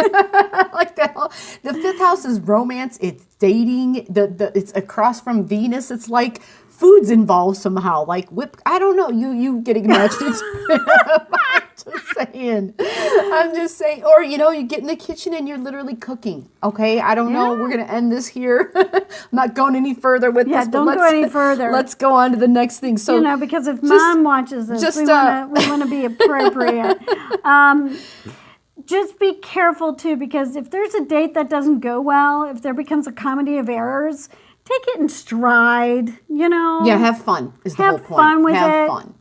like that. The 5th house is romance, it's dating, it's across from Venus. It's like food's involved somehow, like I don't know, you getting matched I'm just saying, or you get in the kitchen and you're literally cooking. Okay, I don't know. We're gonna end this here. I'm not going any further with this. Don't go any further. Let's go on to the next thing. So because if Mom watches this, we want to be appropriate. Just be careful too, because if there's a date that doesn't go well, if there becomes a comedy of errors, take it in stride. Yeah, have fun is the whole point. Have fun with it. Have fun.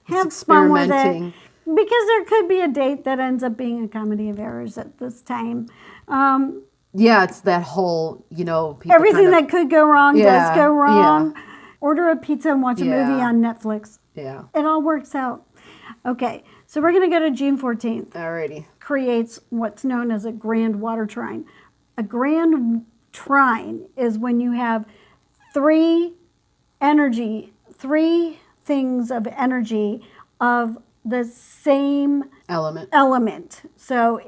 Have fun with it. Because there could be a date that ends up being a comedy of errors at this time. It's that whole, people everything that could go wrong does go wrong. Yeah. Order a pizza and watch a movie on Netflix. Yeah. It all works out. Okay, so we're going to go to June 14th. Alrighty. Creates what's known as a grand water trine. A grand trine is when you have three things of energy of the same element. So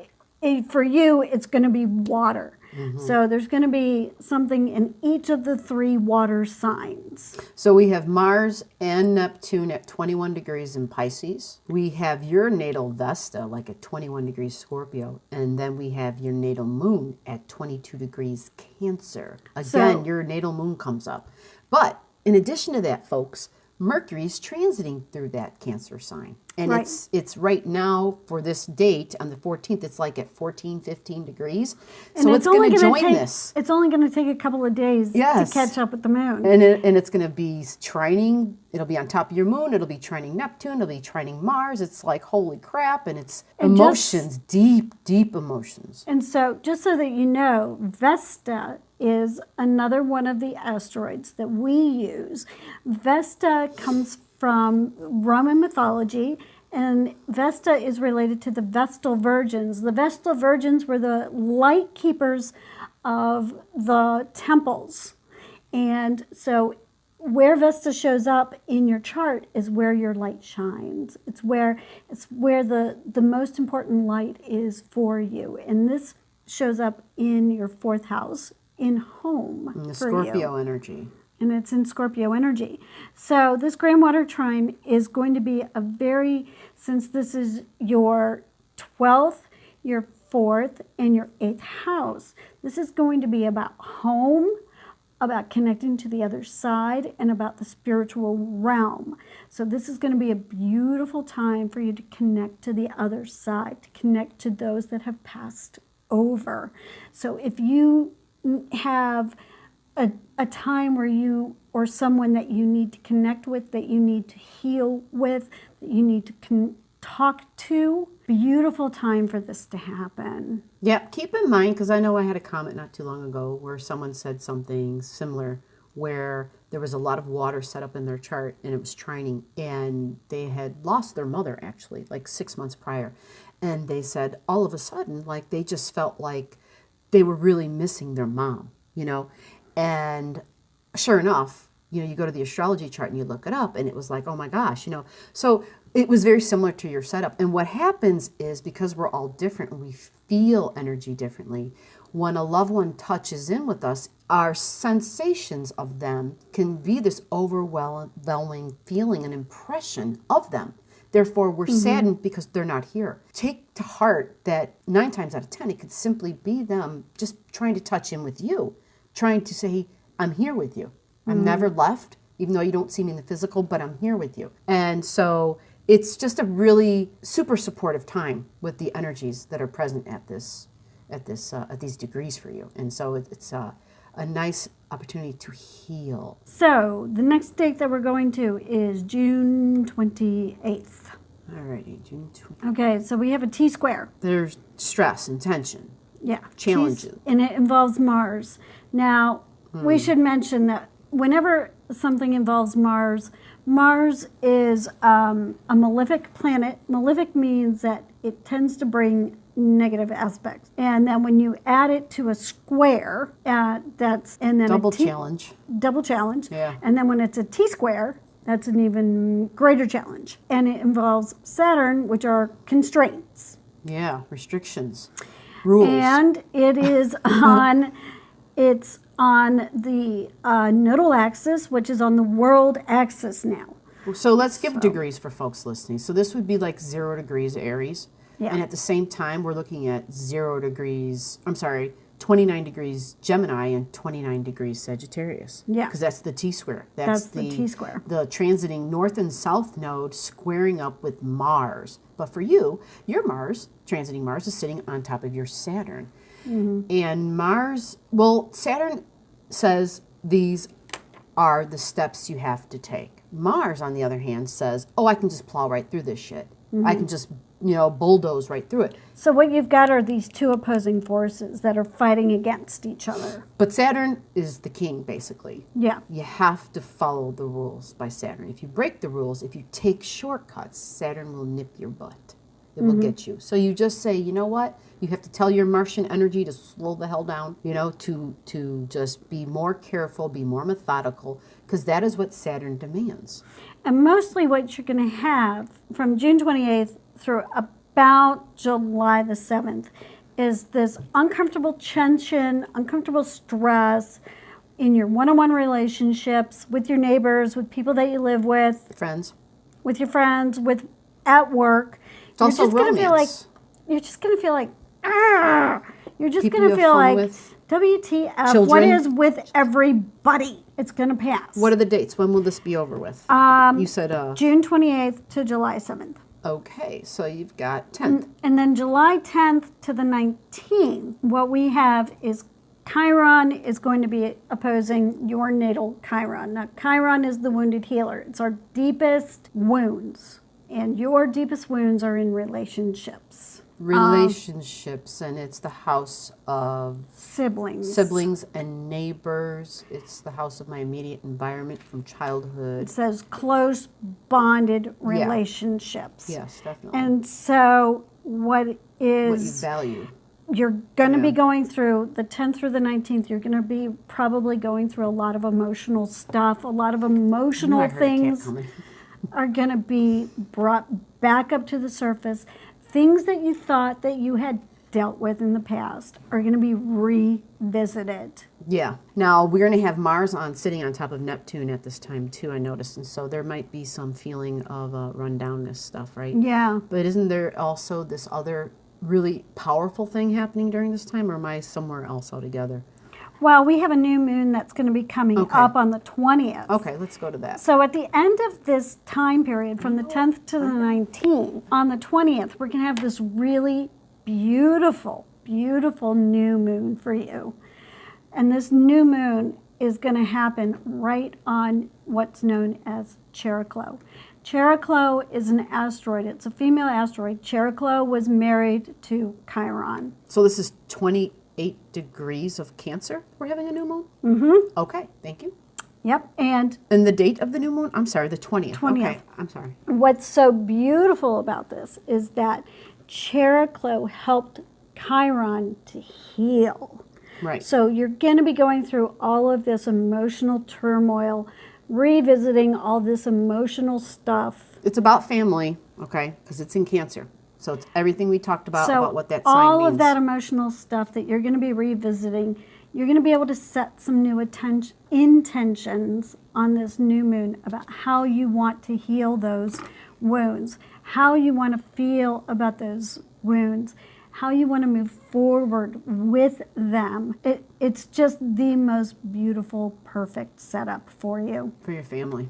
for you, it's going to be water. So there's going to be something in each of the 3 water signs. So we have Mars and Neptune at 21 degrees in Pisces. We have your natal Vesta like at 21 degrees Scorpio. And then we have your natal moon at 22 degrees Cancer. Again, your natal moon comes up. But in addition to that, folks, Mercury's transiting through that Cancer sign. And it's right now for this date on the 14th, it's like at 14, 15 degrees. So it's going to join this. It's only going to take a couple of days to catch up with the moon. And it's going to be trining. It'll be on top of your moon. It'll be trining Neptune. It'll be trining Mars. It's like, holy crap. And it's emotions, deep, deep emotions. And so just so that you know, Vesta is another one of the asteroids that we use. Vesta comes from Roman mythology, and Vesta is related to the Vestal Virgins. The Vestal Virgins were the light keepers of the temples. And so where Vesta shows up in your chart is where your light shines. It's where the most important light is for you. And this shows up in your 4th house, in home, in the Scorpio energy. And it's in Scorpio energy. So this grand water trine is going to be since this is your 12th, your 4th, and your 8th house, this is going to be about home, about connecting to the other side and about the spiritual realm. So this is going to be a beautiful time for you to connect to the other side, to connect to those that have passed over. So if you have a time where you or someone that you need to connect with, that you need to heal with, that you need to talk to, beautiful time for this to happen. Yeah, keep in mind, because I know I had a comment not too long ago where someone said something similar, where there was a lot of water set up in their chart and it was trining, and they had lost their mother actually like 6 months prior. And they said all of a sudden, like they just felt like they were really missing their mom, you know? And sure enough, you know, you go to the astrology chart and you look it up and it was like, oh my gosh, you know. So it was very similar to your setup. And what happens is, because we're all different and we feel energy differently, when a loved one touches in with us, our sensations of them can be this overwhelming feeling and impression of them. Therefore, we're saddened because they're not here. Take to heart that 9 times out of 10, it could simply be them just trying to touch in with you, trying to say, I'm here with you. I'm never left, even though you don't see me in the physical, but I'm here with you. And so it's just a really super supportive time with the energies that are present at these degrees for you. And so it's a nice opportunity to heal. So the next date that we're going to is June 28th. Alrighty, June 28th. Okay, so we have a T-square. There's stress and tension. Yeah. Challenges. And it involves Mars. Now, we should mention that whenever something involves Mars, Mars is a malefic planet. Malefic means that it tends to bring negative aspects. And then when you add it to a square, that's and then Double challenge. Double challenge. Yeah. And then when it's a T-square, that's an even greater challenge. And it involves Saturn, which are constraints. Yeah, restrictions, rules. And it is on the nodal axis, which is on the world axis now. So let's give degrees for folks listening. So this would be like 0 degrees Aries. Yeah. And at the same time, we're looking at 29 degrees Gemini and 29 degrees Sagittarius. Yeah. Because that's the T-square. That's the T-square. The transiting north and south node squaring up with Mars. But for you, your Mars, transiting Mars, is sitting on top of your Saturn. And Mars, well, Saturn says these are the steps you have to take. Mars, on the other hand, says, oh, I can just plow right through this shit. I can just, bulldoze right through it. So what you've got are these two opposing forces that are fighting against each other. But Saturn is the king, basically. Yeah. You have to follow the rules by Saturn. If you break the rules, if you take shortcuts, Saturn will nip your butt. It will get you. So you just say, you know what? You have to tell your Martian energy to slow the hell down, to just be more careful, be more methodical, because that is what Saturn demands. And mostly what you're going to have from June 28th through about July the 7th is this uncomfortable tension, uncomfortable stress in your one-on-one relationships, with your neighbors, with people that you live with, Friends. with your friends, at work. It's also romance. You're just going to feel like, you're just People going you to have feel fun like, with. WTF, Children. what is with everybody? It's going to pass. What are the dates? When will this be over with? You said, June 28th to July 7th. okay, so you've got 10th. And then July 10th to the 19th, what we have is Chiron is going to be opposing your natal Chiron. Now, Chiron is the wounded healer. It's our deepest wounds. And your deepest wounds are in relationships. Relationships, and it's the house of Siblings. and neighbors. It's the house of my immediate environment from childhood. It says close bonded relationships. Yes, definitely. And so what you value. You're going to be going through the 10th through the 19th. You're going to be probably going through a lot of emotional stuff. A lot of emotional things are going to be brought back up to the surface. Things that you thought that you had dealt with in the past are going to be revisited. Yeah. Now, we're going to have Mars sitting on top of Neptune at this time, too, I noticed. And so there might be some feeling of rundownness stuff, right? Yeah. But isn't there also this other really powerful thing happening during this time, or am I somewhere else altogether? Well, we have a new moon that's going to be coming up on the 20th. Okay, let's go to that. So at the end of this time period, from the 10th to the 19th, on the 20th, we're going to have this really beautiful, beautiful new moon for you. And this new moon is going to happen right on what's known as Cheroklo. Cheroklo is an asteroid. It's a female asteroid. Cheroklo was married to Chiron. So this is 28 degrees of Cancer we're having a new moon? Mm-hmm. Okay, thank you. Yep, and the date of the new moon? I'm sorry, the 20th. 20th. Okay, I'm sorry. What's so beautiful about this is that Cheroklo helped Chiron to heal. Right. So you're going to be going through all of this emotional turmoil, revisiting all this emotional stuff. It's about family, okay, because it's in Cancer. So it's everything we talked about what that sign all means. of that emotional stuff that you're going to be revisiting, you're going to be able to set some new intentions on this new moon about how you want to heal those wounds, how you want to feel about those wounds, how you want to move forward with them. It's just the most beautiful, perfect setup for you. For your family.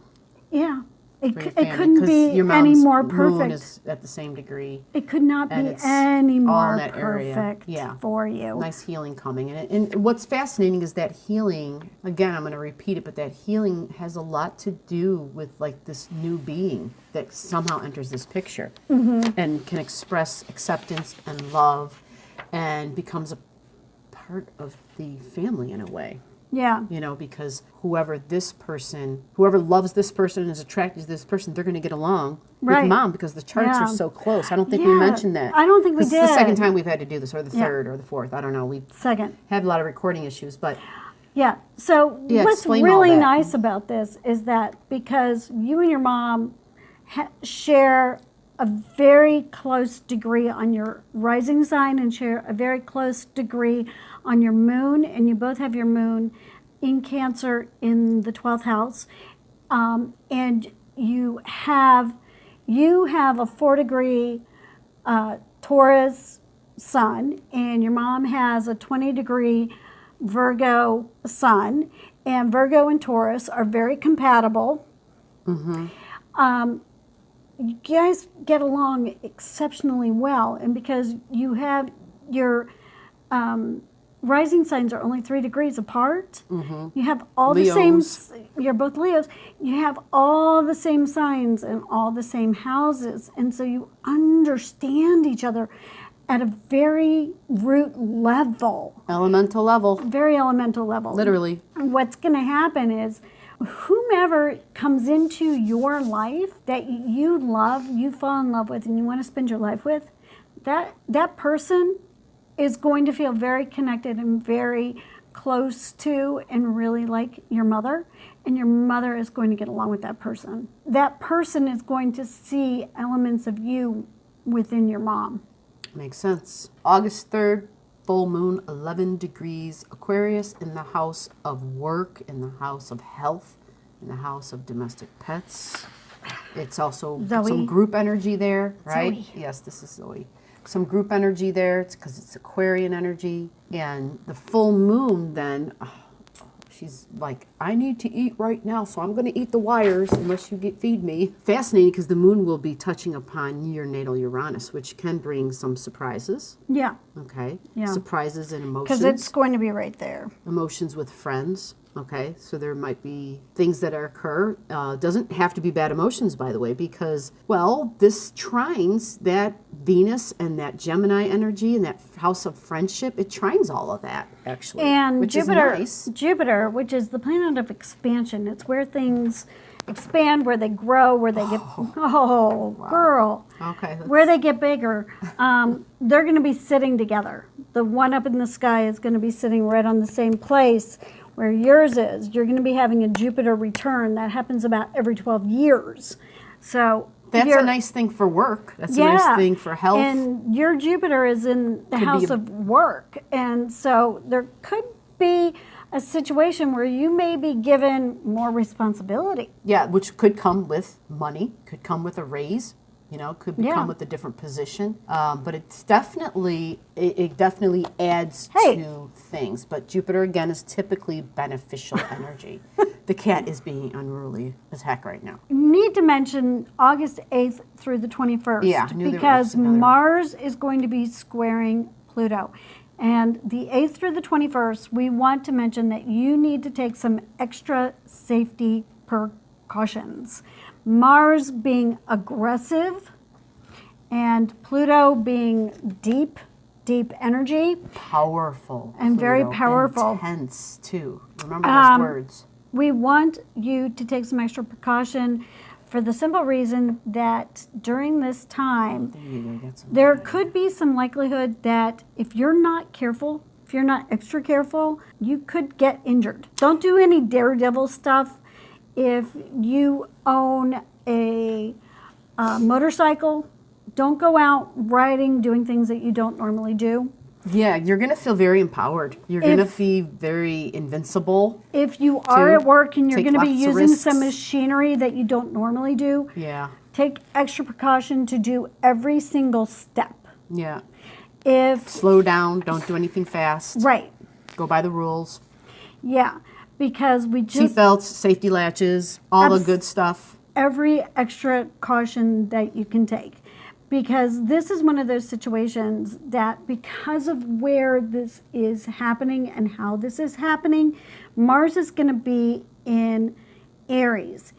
Yeah. It For your family, couldn't 'cause be your any mom's more moon perfect. is at the same degree. It could not and be it's any all more in that area. perfect Yeah. for you. Nice healing coming. And what's fascinating is that healing, again, I'm going to repeat it, but that healing has a lot to do with like this new being that somehow enters this picture and can express acceptance and love and becomes a part of the family in a way. Yeah. You know, because whoever loves this person and is attracted to this person, they're going to get along Right. with mom because the charts Yeah. are so close. I don't think we Yeah. mentioned that. I don't think we This is the second did. time we've had to do this, or the Yeah. third or the fourth. I don't know. We Second. have a lot of recording issues, but Yeah. So Yeah, what's explain all really that. nice about this is that because you and your mom share a very close degree on your rising sign and share a very close degree on your moon, and you both have your moon in Cancer in the 12th house, and you have a 4-degree Taurus sun, and your mom has a 20-degree Virgo sun, and Virgo and Taurus are very compatible. You guys get along exceptionally well, and because you have your rising signs are only 3 degrees apart, you have all the Leos. same, you're both Leos, you have all the same signs and all the same houses, and so you understand each other at a very root level, elemental level, very elemental level. literally. And what's going to happen is whomever comes into your life that you love, you fall in love with, and you want to spend your life with, that person is going to feel very connected and very close to and really like your mother, and your mother is going to get along with that person. That person is going to see elements of you within your mom. Makes sense. August 3rd, full moon, 11 degrees Aquarius in the house of work, in the house of health, in the house of domestic pets. It's also Zoe. some group energy there, right? Zoe. Yes, this is Zoe. Some group energy there. It's because it's Aquarian energy. And the full moon then, she's like, I need to eat right now, so I'm going to eat the wires unless you feed me. Fascinating because the moon will be touching upon your natal Uranus, which can bring some surprises. Yeah, Okay. Yeah. Surprises and because emotions. it's going to be right there. Emotions with friends. Okay. So there might be things that occur. Doesn't have to be bad emotions, by the way, because, well, this trines that Venus and that Gemini energy and that house of friendship. It trines all of that, actually. And which Jupiter, is nice. Jupiter, which is the planet of expansion, it's where things expand, where they grow, where they get, girl, Okay. where they get bigger. They're going to be sitting together. The one up in the sky is going to be sitting right on the same place where yours is. You're going to be having a Jupiter return. That happens about every 12 years. So That's a nice thing for work. That's a nice thing for health. And your Jupiter is in the Could be house a- of work. And so there could be a situation where you may be given more responsibility. Yeah, which could come with money, could come with a raise, could become with a different position. But it's definitely, it definitely adds to things. But Jupiter, again, is typically beneficial energy. The cat is being unruly as heck right now. Need to mention August 8th through the 21st. Yeah, because Mars is going to be squaring Pluto. And the 8th through the 21st, we want to mention that you need to take some extra safety precautions. Mars being aggressive and Pluto being deep energy. Powerful. And Pluto. Very powerful. Intense, too. Remember those words. We want you to take some extra precaution for the simple reason that during this time, there could be some likelihood that if you're not careful, if you're not extra careful, you could get injured. Don't do any daredevil stuff. If you own a motorcycle, don't go out riding, doing things that you don't normally do. Yeah, you're going to feel very empowered. You're going to feel very invincible. If you are at work and you're going to be using some machinery that you don't normally do, take extra precaution to do every single step. Yeah. Slow down, don't do anything fast. Right. Go by the rules. Yeah, because we just... Seatbelts, safety latches, all the good stuff. Every extra caution that you can take. Because this is one of those situations that because of where this is happening and how this is happening, Mars is going to be in Aries.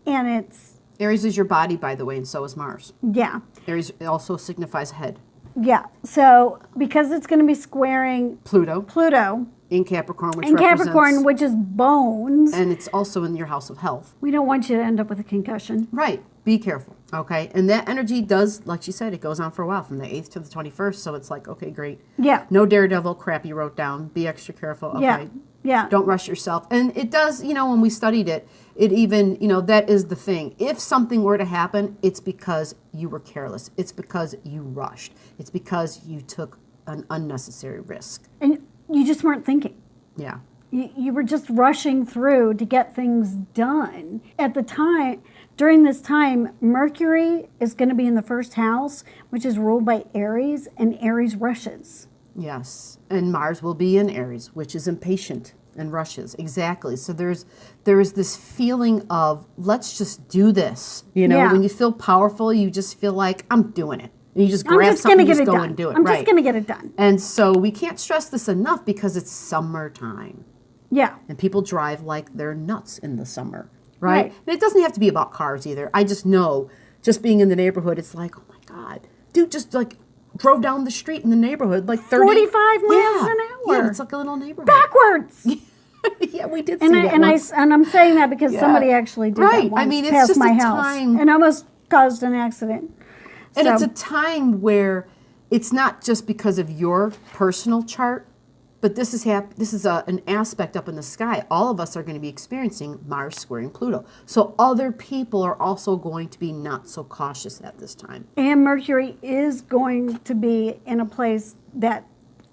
And it's... Aries is your body, by the way, and so is Mars. Yeah. Aries also signifies head. Yeah. So because it's going to be squaring... Pluto. In Capricorn, which is bones. And it's also in your house of health. We don't want you to end up with a concussion. Right. Be careful. Okay. And that energy does, like she said, it goes on for a while from the 8th to the 21st. So it's like, okay, great. Yeah. No daredevil crap you wrote down. Be extra careful. Okay. Yeah. Don't rush yourself. And it does, when we studied it, it even, that is the thing. If something were to happen, it's because you were careless. It's because you rushed. It's because you took an unnecessary risk. And you just weren't thinking. Yeah. You were just rushing through to get things done. At the time, during this time, Mercury is going to be in the first house, which is ruled by Aries, and Aries rushes. Yes. And Mars will be in Aries, which is impatient and rushes. Exactly. So there is this feeling of, let's just do this. When you feel powerful, you just feel like, I'm doing it. And you just grab something and just go and do it. I'm just going to get it done. And so we can't stress this enough because it's summertime. Yeah. And people drive like they're nuts in the summer, right? And it doesn't have to be about cars either. I just know, just being in the neighborhood, it's like, oh my God. Dude just like drove down the street in the neighborhood like 45 miles an hour. Yeah, it's like a little neighborhood. Backwards. Yeah, we did see that once. And I'm saying that because somebody actually did that once it's past just my a house time. and almost caused an accident. And it's a time where it's not just because of your personal chart, but this is an aspect up in the sky. All of us are going to be experiencing Mars squaring Pluto. So other people are also going to be not so cautious at this time. And Mercury is going to be in a place that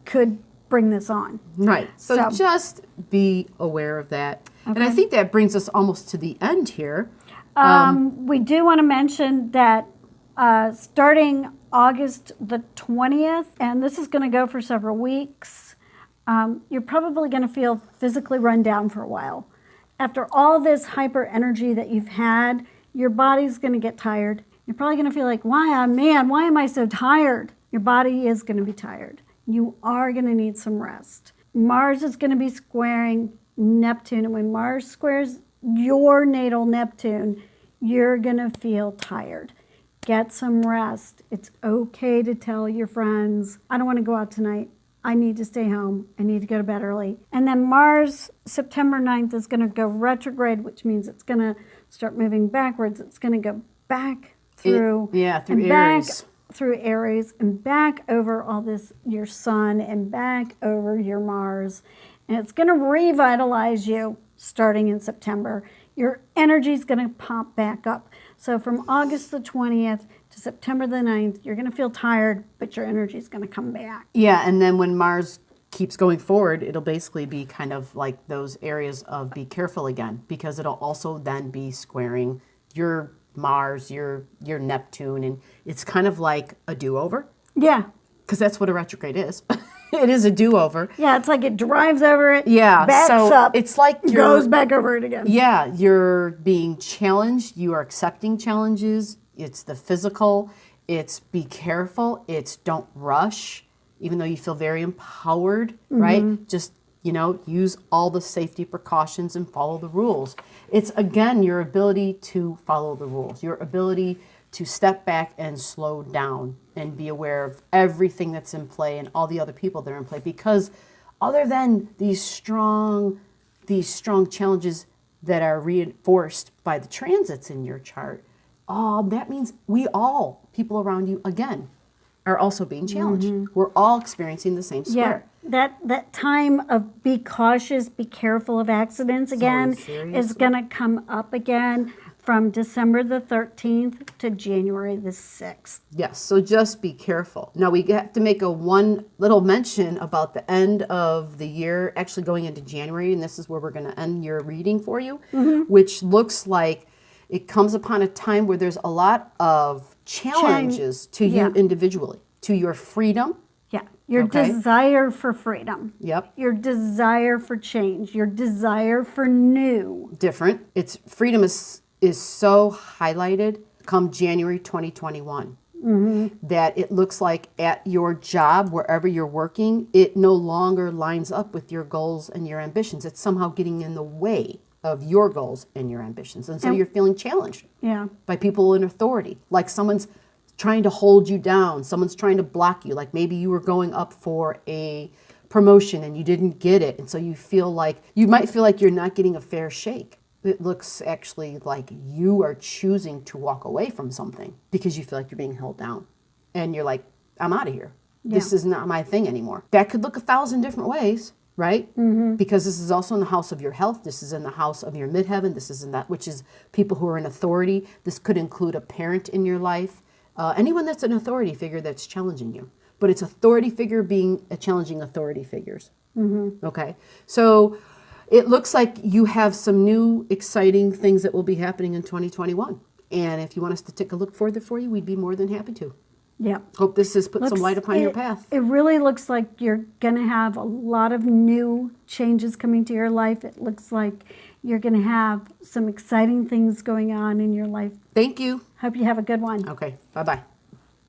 could bring this on. Right. So just be aware of that. Okay. And I think that brings us almost to the end here. We do want to mention that starting August the 20th, and this is going to go for several weeks, you're probably going to feel physically run down for a while. After all this hyper energy that you've had, your body's going to get tired. You're probably going to feel like, why am I so tired? Your body is going to be tired. You are going to need some rest. Mars is going to be squaring Neptune, and when Mars squares your natal Neptune, you're going to feel tired. Get some rest. It's okay to tell your friends, I don't want to go out tonight. I need to stay home. I need to go to bed early. And then Mars, September 9th, is going to go retrograde, which means it's going to start moving backwards. It's going to go back through Aries. Through Aries and back over all this, your sun, and back over your Mars. And it's going to revitalize you starting in September. Your energy is going to pop back up. So from August the 20th to September the 9th, you're going to feel tired, but your energy is going to come back. Yeah, and then when Mars keeps going forward, it'll basically be kind of like those areas of be careful again, because it'll also then be squaring your Mars, you're Neptune, and it's kind of like a do-over, Yeah. because that's what a retrograde is. It is a do-over. Yeah, it's like it drives over it, Yeah, backs so up, it's like goes back over it again. Yeah, you're being challenged. You are accepting challenges. It's the physical. It's be careful. It's don't rush, even though you feel very empowered, right? Just, use all the safety precautions and follow the rules. It's, again, your ability to follow the rules, your ability to step back and slow down and be aware of everything that's in play and all the other people that are in play. Because other than these strong challenges that are reinforced by the transits in your chart, that means people around you, again, are also being challenged. We're all experiencing the same square. Yeah, that time of be cautious, be careful of accidents again is going to come up again from December the 13th to January the 6th. Yes, so just be careful. Now we have to make one little mention about the end of the year, actually going into January, and this is where we're going to end your reading for you, which looks like it comes upon a time where there's a lot of challenges to you individually, to your freedom. Yeah, your desire for freedom. Yep. Your desire for change, your desire for new. Different. It's freedom is so highlighted come January 2021 that it looks like at your job, wherever you're working, it no longer lines up with your goals and your ambitions. It's somehow getting in the way of your goals and your ambitions. And so you're feeling challenged by people in authority. Like someone's trying to hold you down. Someone's trying to block you. Like maybe you were going up for a promotion and you didn't get it. And so you might feel like you're not getting a fair shake. It looks actually like you are choosing to walk away from something because you feel like you're being held down. And you're like, I'm out of here. This is not my thing anymore. That could look 1,000 different ways, right? Because this is also in the house of your health. This is in the house of your midheaven. This is in that, which is people who are in authority. This could include a parent in your life. Anyone that's an authority figure that's challenging you. But it's authority figure being challenging authority figures. Okay? So it looks like you have some new exciting things that will be happening in 2021. And if you want us to take a look further for you, we'd be more than happy to. Yeah. Hope this has put some light upon your path. It really looks like you're going to have a lot of new changes coming to your life. It looks like you're going to have some exciting things going on in your life. Thank you. Hope you have a good one. Okay. Bye-bye.